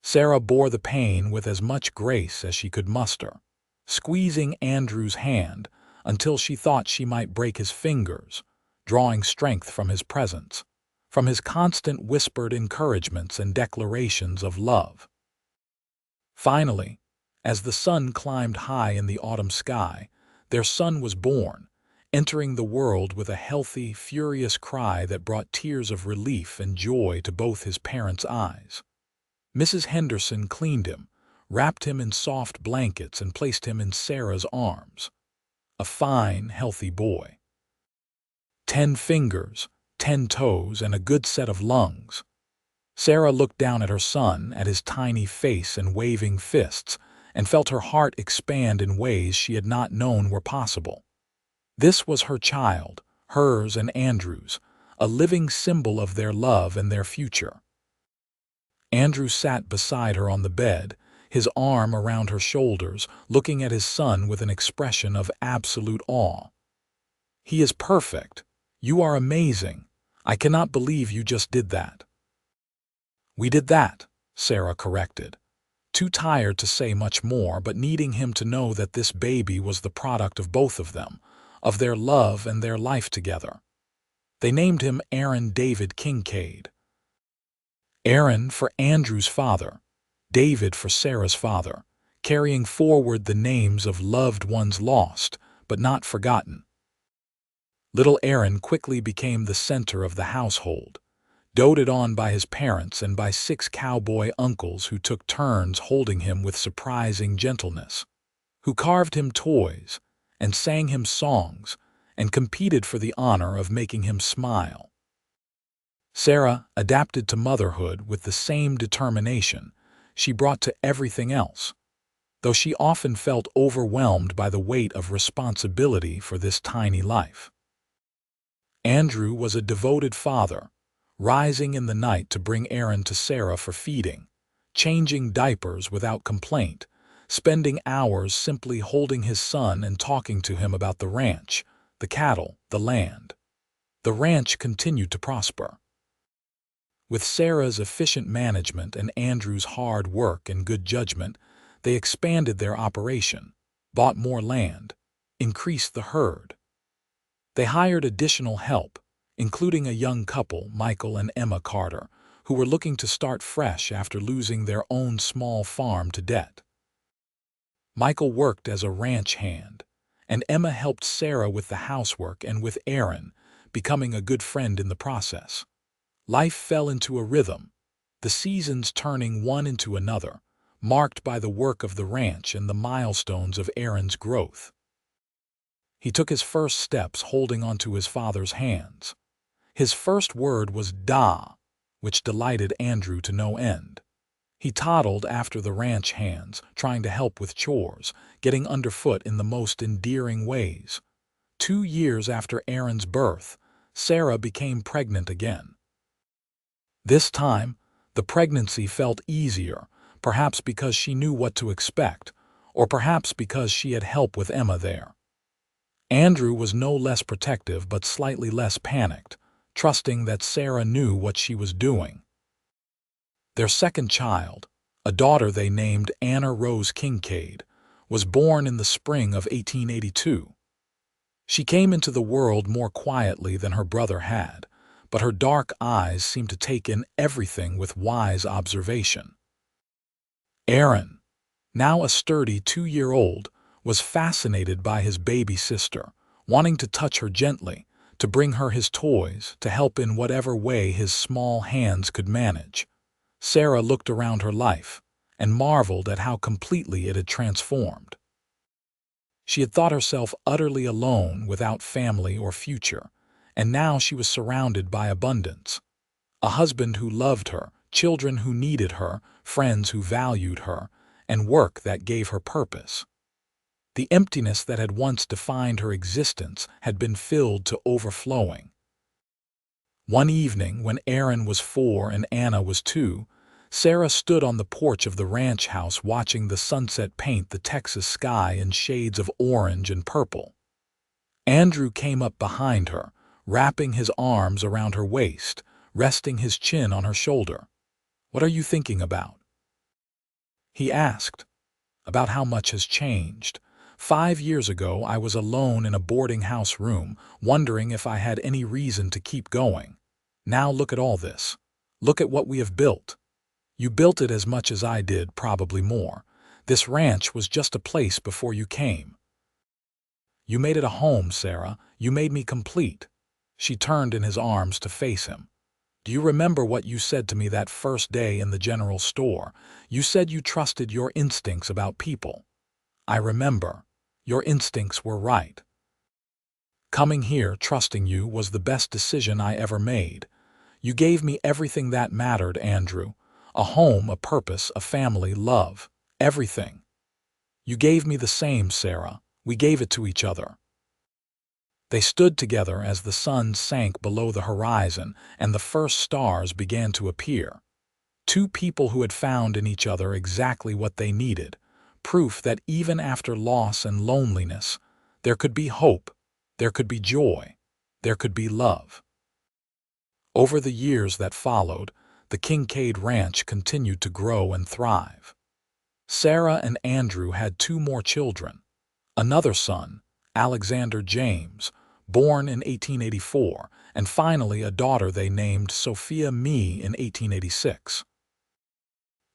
S1: Sarah bore the pain with as much grace as she could muster, squeezing Andrew's hand until she thought she might break his fingers, drawing strength from his presence, from his constant whispered encouragements and declarations of love. Finally, as the sun climbed high in the autumn sky, their son was born, entering the world with a healthy, furious cry that brought tears of relief and joy to both his parents' eyes. Mrs. Henderson cleaned him, wrapped him in soft blankets, and placed him in Sarah's arms. A fine, healthy boy. 10 fingers, 10 toes, and a good set of lungs. Sarah looked down at her son, at his tiny face and waving fists, and felt her heart expand in ways she had not known were possible. This was her child, hers and Andrew's, a living symbol of their love and their future. Andrew sat beside her on the bed, his arm around her shoulders, looking at his son with an expression of absolute awe. "He is perfect. You are amazing. I cannot believe you just did that." "We did that," Sarah corrected, too tired to say much more, but needing him to know that this baby was the product of both of them, of their love and their life together. They named him Aaron David Kincaid. Aaron for Andrew's father, David for Sarah's father, carrying forward the names of loved ones lost, but not forgotten. Little Aaron quickly became the center of the household, doted on by his parents and by 6 cowboy uncles who took turns holding him with surprising gentleness, who carved him toys and sang him songs and competed for the honor of making him smile. Sarah adapted to motherhood with the same determination she brought to everything else, though she often felt overwhelmed by the weight of responsibility for this tiny life. Andrew was a devoted father, rising in the night to bring Aaron to Sarah for feeding, changing diapers without complaint, spending hours simply holding his son and talking to him about the ranch, the cattle, the land. The ranch continued to prosper. With Sarah's efficient management and Andrew's hard work and good judgment, they expanded their operation, bought more land, increased the herd. They hired additional help, including a young couple, Michael and Emma Carter, who were looking to start fresh after losing their own small farm to debt. Michael worked as a ranch hand, and Emma helped Sarah with the housework and with Aaron, becoming a good friend in the process. Life fell into a rhythm, the seasons turning one into another, marked by the work of the ranch and the milestones of Aaron's growth. He took his first steps holding onto his father's hands. His first word was "da," which delighted Andrew to no end. He toddled after the ranch hands, trying to help with chores, getting underfoot in the most endearing ways. 2 years after Aaron's birth, Sarah became pregnant again. This time, the pregnancy felt easier, perhaps because she knew what to expect, or perhaps because she had help with Emma there. Andrew was no less protective but slightly less panicked, trusting that Sarah knew what she was doing. Their second child, a daughter they named Anna Rose Kincaid, was born in the spring of 1882. She came into the world more quietly than her brother had, but her dark eyes seemed to take in everything with wise observation. Aaron, now a sturdy 2-year-old, was fascinated by his baby sister, wanting to touch her gently, to bring her his toys, to help in whatever way his small hands could manage. Sarah looked around her life and marveled at how completely it had transformed. She had thought herself utterly alone without family or future, and now she was surrounded by abundance. A husband who loved her, children who needed her, friends who valued her, and work that gave her purpose. The emptiness that had once defined her existence had been filled to overflowing. One evening, when Aaron was 4 and Anna was 2, Sarah stood on the porch of the ranch house watching the sunset paint the Texas sky in shades of orange and purple. Andrew came up behind her, wrapping his arms around her waist, resting his chin on her shoulder. "What are you thinking about?" he asked. "About how much has changed. 5 years ago, I was alone in a boarding house room, wondering if I had any reason to keep going. Now look at all this. Look at what we have built. You built it as much as I did, probably more. This ranch was just a place before you came. You made it a home, Sarah. You made me complete." She turned in his arms to face him. "Do you remember what you said to me that first day in the general store? You said you trusted your instincts about people." "I remember. Your instincts were right. Coming here, trusting you, was the best decision I ever made. You gave me everything that mattered, Andrew. A home, a purpose, a family, love. Everything. You gave me the same, Sarah. We gave it to each other." They stood together as the sun sank below the horizon and the first stars began to appear. Two people who had found in each other exactly what they needed, proof that even after loss and loneliness, there could be hope, there could be joy, there could be love. Over the years that followed, the Kincaid Ranch continued to grow and thrive. Sarah and Andrew had two more children. Another son, Alexander James, born in 1884, and finally a daughter they named Sophia Mee in 1886.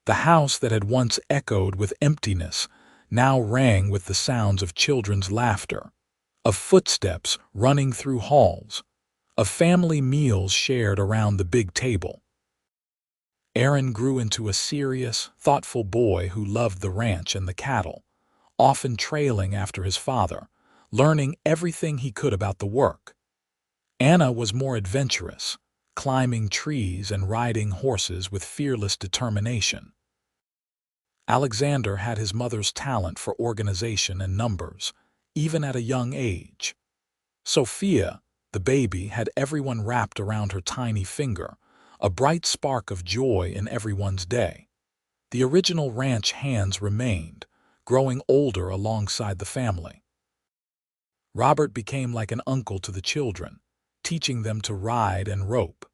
S1: The house that had once echoed with emptiness now rang with the sounds of children's laughter, of footsteps running through halls, of family meals shared around the big table. Aaron grew into a serious, thoughtful boy who loved the ranch and the cattle, often trailing after his father, learning everything he could about the work. Anna was more adventurous, climbing trees and riding horses with fearless determination. Alexander had his mother's talent for organization and numbers, even at a young age. Sophia, the baby, had everyone wrapped around her tiny finger, a bright spark of joy in everyone's day. The original ranch hands remained, growing older alongside the family. Robert became like an uncle to the children, teaching them to ride and rope.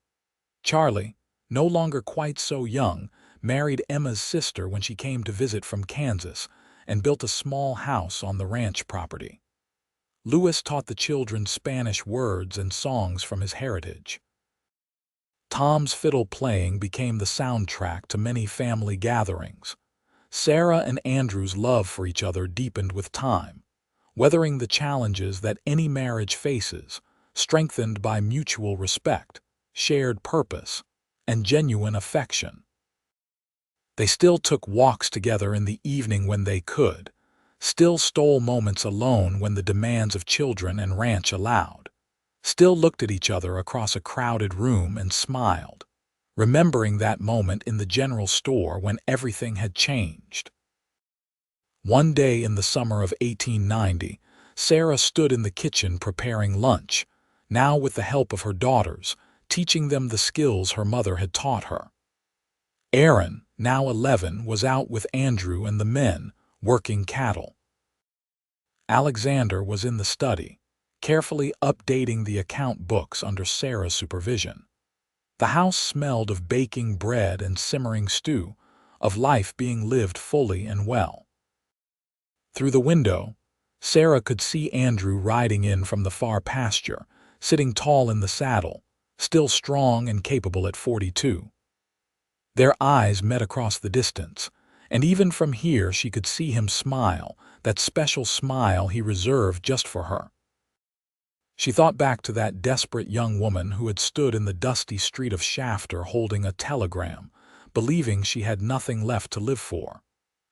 S1: Charlie, no longer quite so young, married Emma's sister when she came to visit from Kansas and built a small house on the ranch property. Louis taught the children Spanish words and songs from his heritage. Tom's fiddle playing became the soundtrack to many family gatherings. Sarah and Andrew's love for each other deepened with time, weathering the challenges that any marriage faces, strengthened by mutual respect, shared purpose, and genuine affection. They still took walks together in the evening when they could, still stole moments alone when the demands of children and ranch allowed, still looked at each other across a crowded room and smiled, remembering that moment in the general store when everything had changed. One day in the summer of 1890, Sarah stood in the kitchen preparing lunch, now with the help of her daughters, teaching them the skills her mother had taught her. Aaron, now 11, was out with Andrew and the men, working cattle. Alexander was in the study, carefully updating the account books under Sarah's supervision. The house smelled of baking bread and simmering stew, of life being lived fully and well. Through the window, Sarah could see Andrew riding in from the far pasture, sitting tall in the saddle, still strong and capable at 42. Their eyes met across the distance, and even from here she could see him smile, that special smile he reserved just for her. She thought back to that desperate young woman who had stood in the dusty street of Shafter holding a telegram, believing she had nothing left to live for.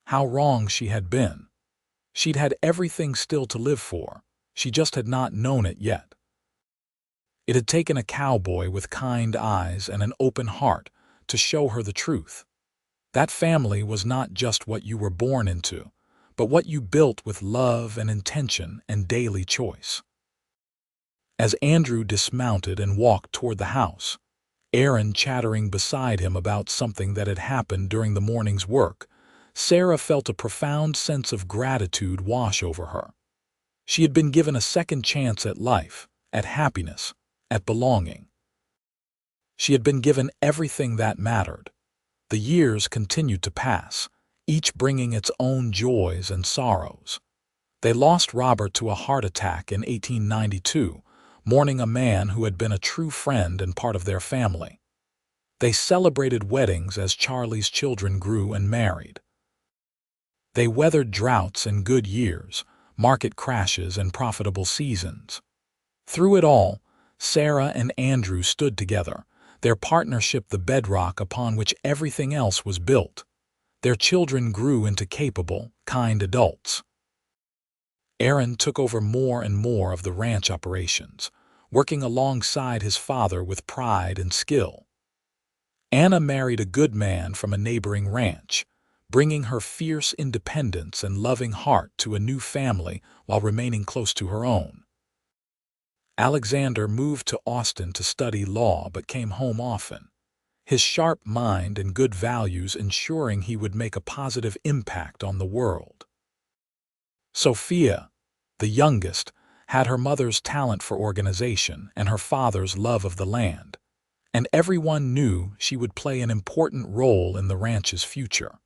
S1: How wrong she had been. She'd had everything still to live for, she just had not known it yet. It had taken a cowboy with kind eyes and an open heart to show her the truth. That family was not just what you were born into, but what you built with love and intention and daily choice. As Andrew dismounted and walked toward the house, Aaron chattering beside him about something that had happened during the morning's work, Sarah felt a profound sense of gratitude wash over her. She had been given a second chance at life, at happiness, at belonging. She had been given everything that mattered. The years continued to pass, each bringing its own joys and sorrows. They lost Robert to a heart attack in 1892, mourning a man who had been a true friend and part of their family. They celebrated weddings as Charlie's children grew and married. They weathered droughts and good years, market crashes and profitable seasons. Through it all, Sarah and Andrew stood together, their partnership the bedrock upon which everything else was built. Their children grew into capable, kind adults. Aaron took over more and more of the ranch operations, working alongside his father with pride and skill. Anna married a good man from a neighboring ranch, bringing her fierce independence and loving heart to a new family while remaining close to her own. Alexander moved to Austin to study law but came home often. his sharp mind and good values ensuring he would make a positive impact on the world. Sophia, the youngest, had her mother's talent for organization and her father's love of the land, and everyone knew she would play an important role in the ranch's future.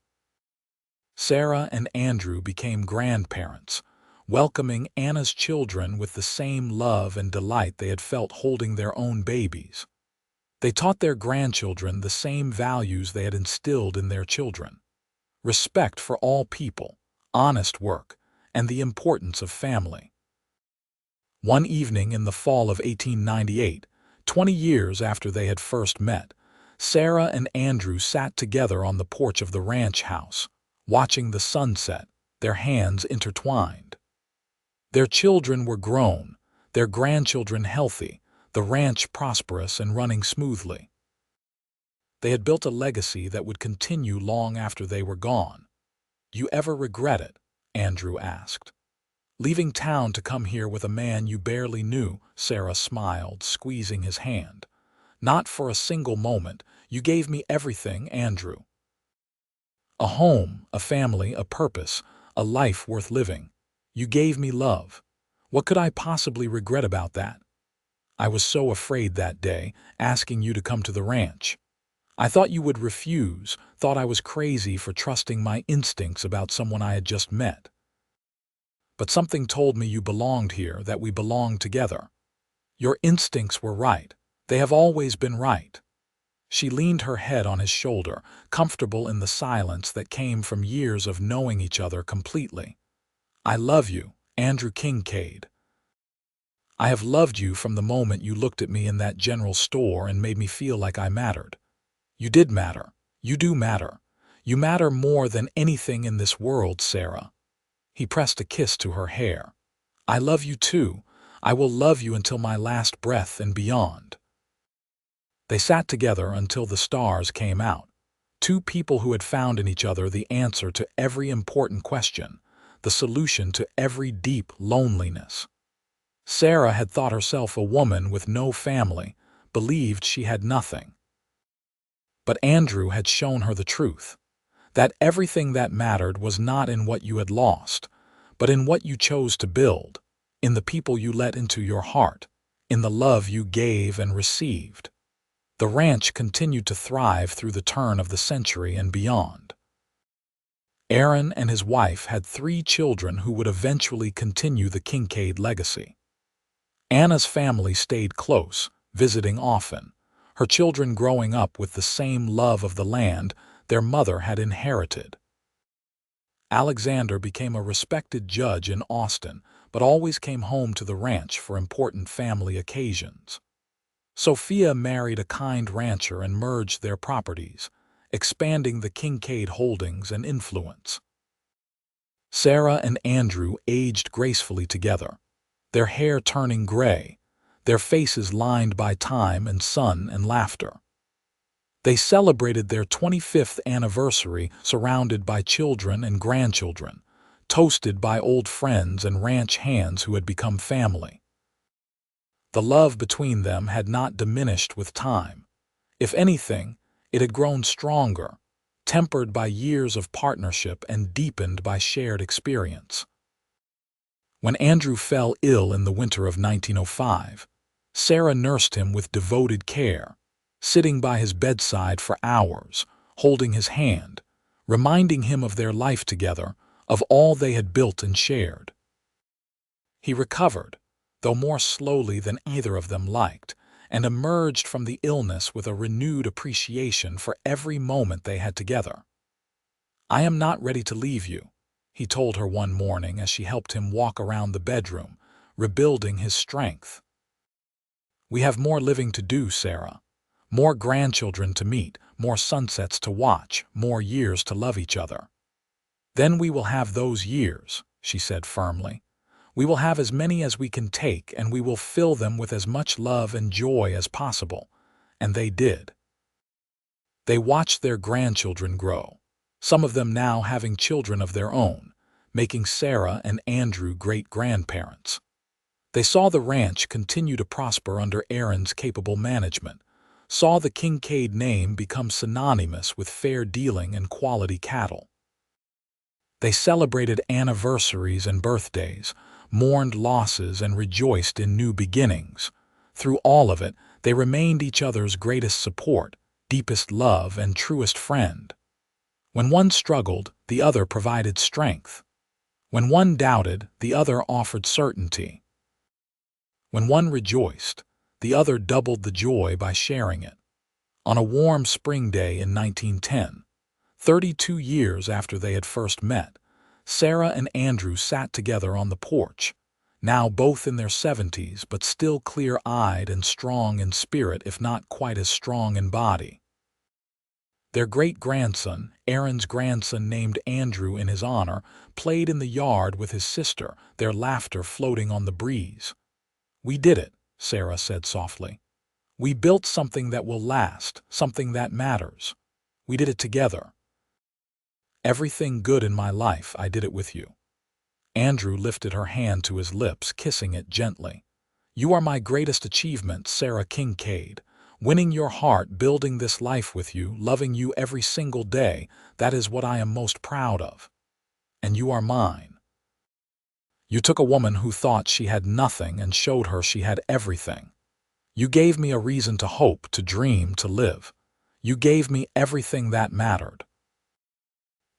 S1: Sarah and Andrew became grandparents, welcoming Anna's children with the same love and delight they had felt holding their own babies. They taught their grandchildren the same values they had instilled in their children: respect for all people, honest work, and the importance of family. One evening in the fall of 1898, 20 years after they had first met, Sarah and Andrew sat together on the porch of the ranch house, watching the sunset, their hands intertwined. Their children were grown, their grandchildren healthy, the ranch prosperous and running smoothly. They had built a legacy that would continue long after they were gone. "You ever regret it?" Andrew asked. "Leaving town to come here with a man you barely knew?" Sarah smiled, squeezing his hand. "Not for a single moment. You gave me everything, Andrew. A home, a family, a purpose, a life worth living. You gave me love. What could I possibly regret about that? I was so afraid that day, asking you to come to the ranch. I thought you would refuse, thought I was crazy for trusting my instincts about someone I had just met. But something told me you belonged here, that we belonged together. Your instincts were right. They have always been right." She leaned her head on his shoulder, comfortable in the silence that came from years of knowing each other completely. "I love you, Andrew Kincaid. I have loved you from the moment you looked at me in that general store and made me feel like I mattered. You did matter. You do matter. You matter more than anything in this world, Sarah." He pressed a kiss to her hair. "I love you too. I will love you until my last breath and beyond." They sat together until the stars came out. Two people who had found in each other the answer to every important question, the solution to every deep loneliness. Sarah had thought herself a woman with no family, believed she had nothing. But Andrew had shown her the truth, that everything that mattered was not in what you had lost, but in what you chose to build, in the people you let into your heart, in the love you gave and received. The ranch continued to thrive through the turn of the century and beyond. Aaron and his wife had 3 children who would eventually continue the Kincaid legacy. Anna's family stayed close, visiting often, her children growing up with the same love of the land their mother had inherited. Alexander became a respected judge in Austin, but always came home to the ranch for important family occasions. Sophia married a kind rancher and merged their properties, expanding the Kincaid holdings and influence. Sarah and Andrew aged gracefully together, their hair turning gray, their faces lined by time and sun and laughter. They celebrated their 25th anniversary surrounded by children and grandchildren, toasted by old friends and ranch hands who had become family. The love between them had not diminished with time. If anything, it had grown stronger, tempered by years of partnership and deepened by shared experience. When Andrew fell ill in the winter of 1905, Sarah nursed him with devoted care, sitting by his bedside for hours, holding his hand, reminding him of their life together, of all they had built and shared. He recovered, though more slowly than either of them liked, and emerged from the illness with a renewed appreciation for every moment they had together. "I am not ready to leave you," he told her one morning as she helped him walk around the bedroom, rebuilding his strength. "We have more living to do, Sarah. More grandchildren to meet, more sunsets to watch, more years to love each other." "Then we will have those years," she said firmly. "We will have as many as we can take, and we will fill them with as much love and joy as possible." And they did. They watched their grandchildren grow, some of them now having children of their own, making Sarah and Andrew great-grandparents. They saw the ranch continue to prosper under Aaron's capable management, saw the Kincaid name become synonymous with fair dealing and quality cattle. They celebrated anniversaries and birthdays, mourned losses and rejoiced in new beginnings. Through all of it, they remained each other's greatest support, deepest love, and truest friend. When one struggled, the other provided strength. When one doubted, the other offered certainty. When one rejoiced, the other doubled the joy by sharing it. On a warm spring day in 1910, 32 years after they had first met, Sarah and Andrew sat together on the porch, now both in their 70s but still clear-eyed and strong in spirit, if not quite as strong in body. Their great-grandson, Aaron's grandson named Andrew in his honor, played in the yard with his sister, their laughter floating on the breeze. "We did it," Sarah said softly. "We built something that will last, something that matters. We did it together. Everything good in my life, I did it with you." Andrew lifted her hand to his lips, kissing it gently. "You are my greatest achievement, Sarah Kincaid. Winning your heart, building this life with you, loving you every single day, that is what I am most proud of. And you are mine. You took a woman who thought she had nothing and showed her she had everything. You gave me a reason to hope, to dream, to live. You gave me everything that mattered."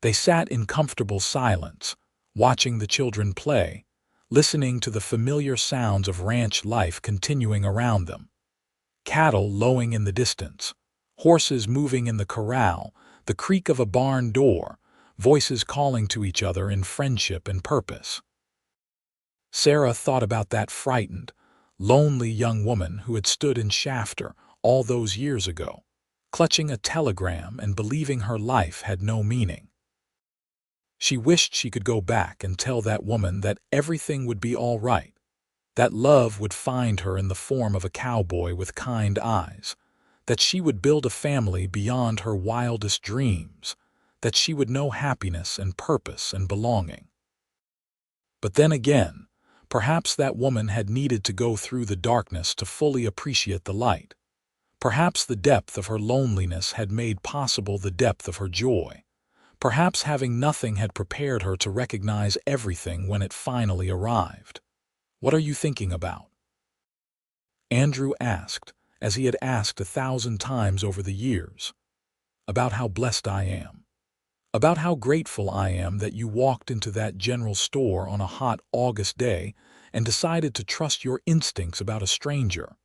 S1: They sat in comfortable silence, watching the children play, listening to the familiar sounds of ranch life continuing around them. Cattle lowing in the distance, horses moving in the corral, the creak of a barn door, voices calling to each other in friendship and purpose. Sarah thought about that frightened, lonely young woman who had stood in Shafter all those years ago, clutching a telegram and believing her life had no meaning. She wished she could go back and tell that woman that everything would be all right, that love would find her in the form of a cowboy with kind eyes, that she would build a family beyond her wildest dreams, that she would know happiness and purpose and belonging. But then again, perhaps that woman had needed to go through the darkness to fully appreciate the light. Perhaps the depth of her loneliness had made possible the depth of her joy. Perhaps having nothing had prepared her to recognize everything when it finally arrived. "What are you thinking about?" Andrew asked, as he had asked 1,000 times over the years. "About how blessed I am. About how grateful I am that you walked into that general store on a hot August day and decided to trust your instincts about a stranger.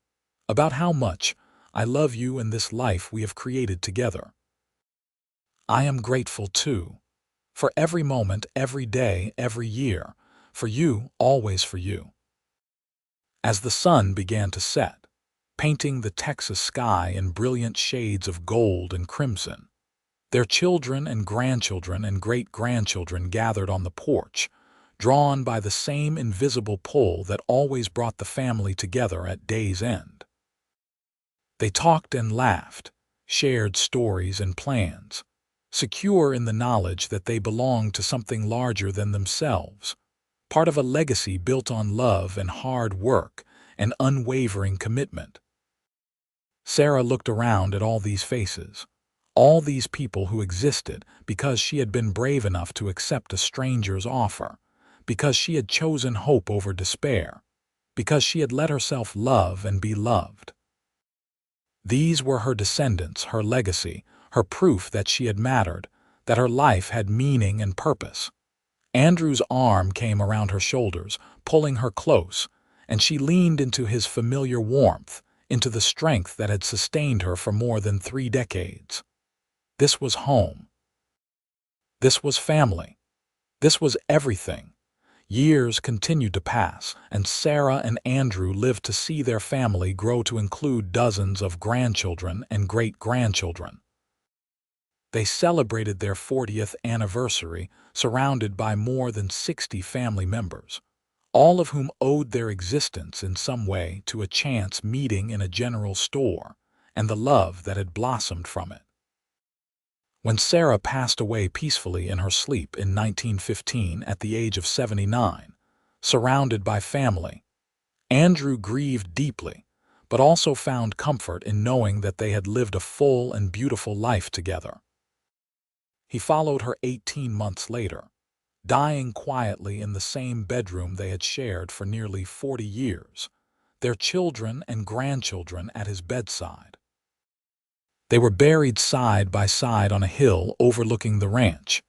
S1: About how much I love you and this life we have created together. I am grateful, too, for every moment, every day, every year, for you, always for you." As the sun began to set, painting the Texas sky in brilliant shades of gold and crimson, their children and grandchildren and great-grandchildren gathered on the porch, drawn by the same invisible pull that always brought the family together at day's end. They talked and laughed, shared stories and plans, secure in the knowledge that they belonged to something larger than themselves, part of a legacy built on love and hard work and unwavering commitment. Sarah looked around at all these faces, all these people who existed because she had been brave enough to accept a stranger's offer, because she had chosen hope over despair, because she had let herself love and be loved. These were her descendants, her legacy, her proof that she had mattered, that her life had meaning and purpose. Andrew's arm came around her shoulders, pulling her close, and she leaned into his familiar warmth, into the strength that had sustained her for more than 3 decades. This was home. This was family. This was everything. Years continued to pass, and Sarah and Andrew lived to see their family grow to include dozens of grandchildren and great-grandchildren. They celebrated their 40th anniversary surrounded by more than 60 family members, all of whom owed their existence in some way to a chance meeting in a general store and the love that had blossomed from it. When Sarah passed away peacefully in her sleep in 1915 at the age of 79, surrounded by family, Andrew grieved deeply, but also found comfort in knowing that they had lived a full and beautiful life together. He followed her 18 months later, dying quietly in the same bedroom they had shared for nearly 40 years, their children and grandchildren at his bedside. They were buried side by side on a hill overlooking the ranch,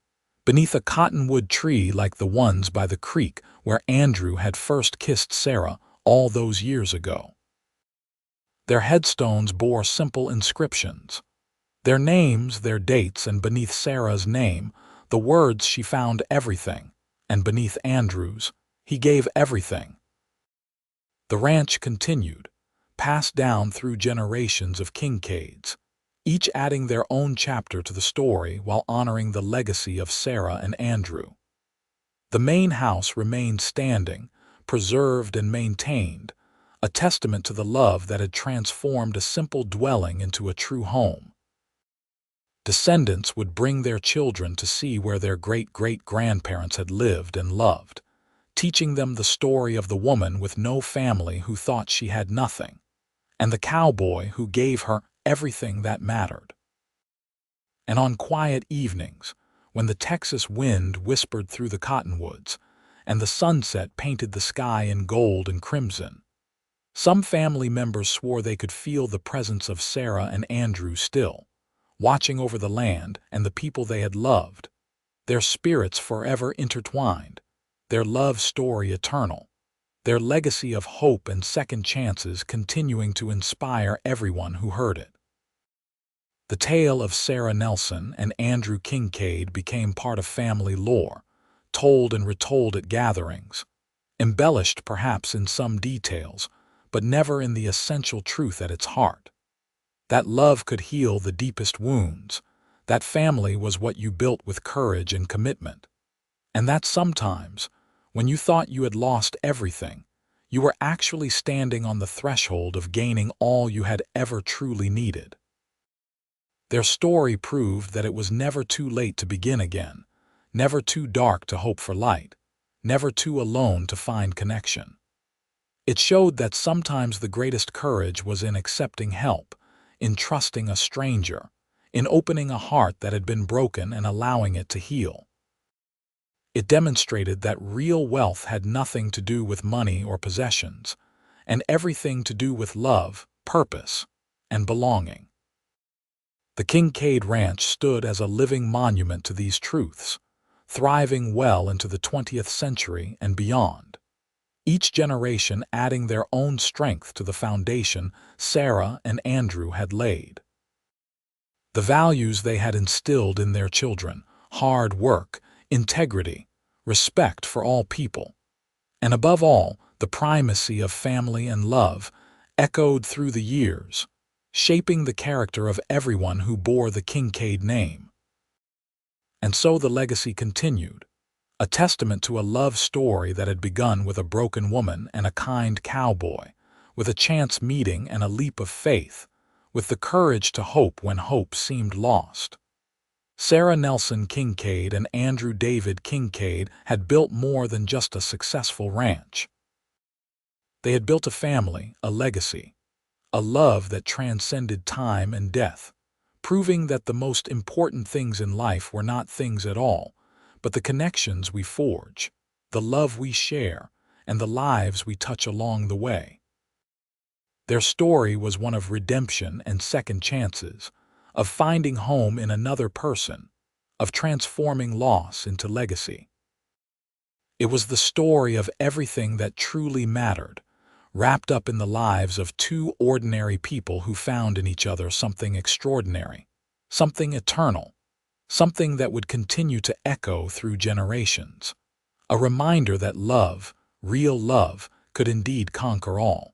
S1: beneath a cottonwood tree like the ones by the creek where Andrew had first kissed Sarah all those years ago. Their headstones bore simple inscriptions. Their names, their dates, and beneath Sarah's name, the words she found everything, and beneath Andrew's, he gave everything. The ranch continued, passed down through generations of Kincaids, each adding their own chapter to the story while honoring the legacy of Sarah and Andrew. The main house remained standing, preserved and maintained, a testament to the love that had transformed a simple dwelling into a true home. Descendants would bring their children to see where their great-great-grandparents had lived and loved, teaching them the story of the woman with no family who thought she had nothing, and the cowboy who gave her everything that mattered. And on quiet evenings, when the Texas wind whispered through the cottonwoods, and the sunset painted the sky in gold and crimson, some family members swore they could feel the presence of Sarah and Andrew still, watching over the land and the people they had loved, their spirits forever intertwined, their love story eternal, their legacy of hope and second chances continuing to inspire everyone who heard it. The tale of Sarah Nelson and Andrew Kincaid became part of family lore, told and retold at gatherings, embellished perhaps in some details, but never in the essential truth at its heart. That love could heal the deepest wounds, that family was what you built with courage and commitment, and that sometimes, when you thought you had lost everything, you were actually standing on the threshold of gaining all you had ever truly needed. Their story proved that it was never too late to begin again, never too dark to hope for light, never too alone to find connection. It showed that sometimes the greatest courage was in accepting help, in trusting a stranger, in opening a heart that had been broken and allowing it to heal. It demonstrated that real wealth had nothing to do with money or possessions, and everything to do with love, purpose, and belonging. The Kincaid Ranch stood as a living monument to these truths, thriving well into the 20th century and beyond, each generation adding their own strength to the foundation Sarah and Andrew had laid. The values they had instilled in their children, hard work, integrity, respect for all people, and above all, the primacy of family and love, echoed through the years, shaping the character of everyone who bore the Kincaid name. And so the legacy continued, a testament to a love story that had begun with a broken woman and a kind cowboy, with a chance meeting and a leap of faith, with the courage to hope when hope seemed lost. Sarah Nelson Kincaid and Andrew David Kincaid had built more than just a successful ranch. They had built a family, a legacy, a love that transcended time and death, proving that the most important things in life were not things at all, but the connections we forge, the love we share, and the lives we touch along the way. Their story was one of redemption and second chances, of finding home in another person, of transforming loss into legacy. It was the story of everything that truly mattered, wrapped up in the lives of two ordinary people who found in each other something extraordinary, something eternal, something that would continue to echo through generations, a reminder that love, real love, could indeed conquer all.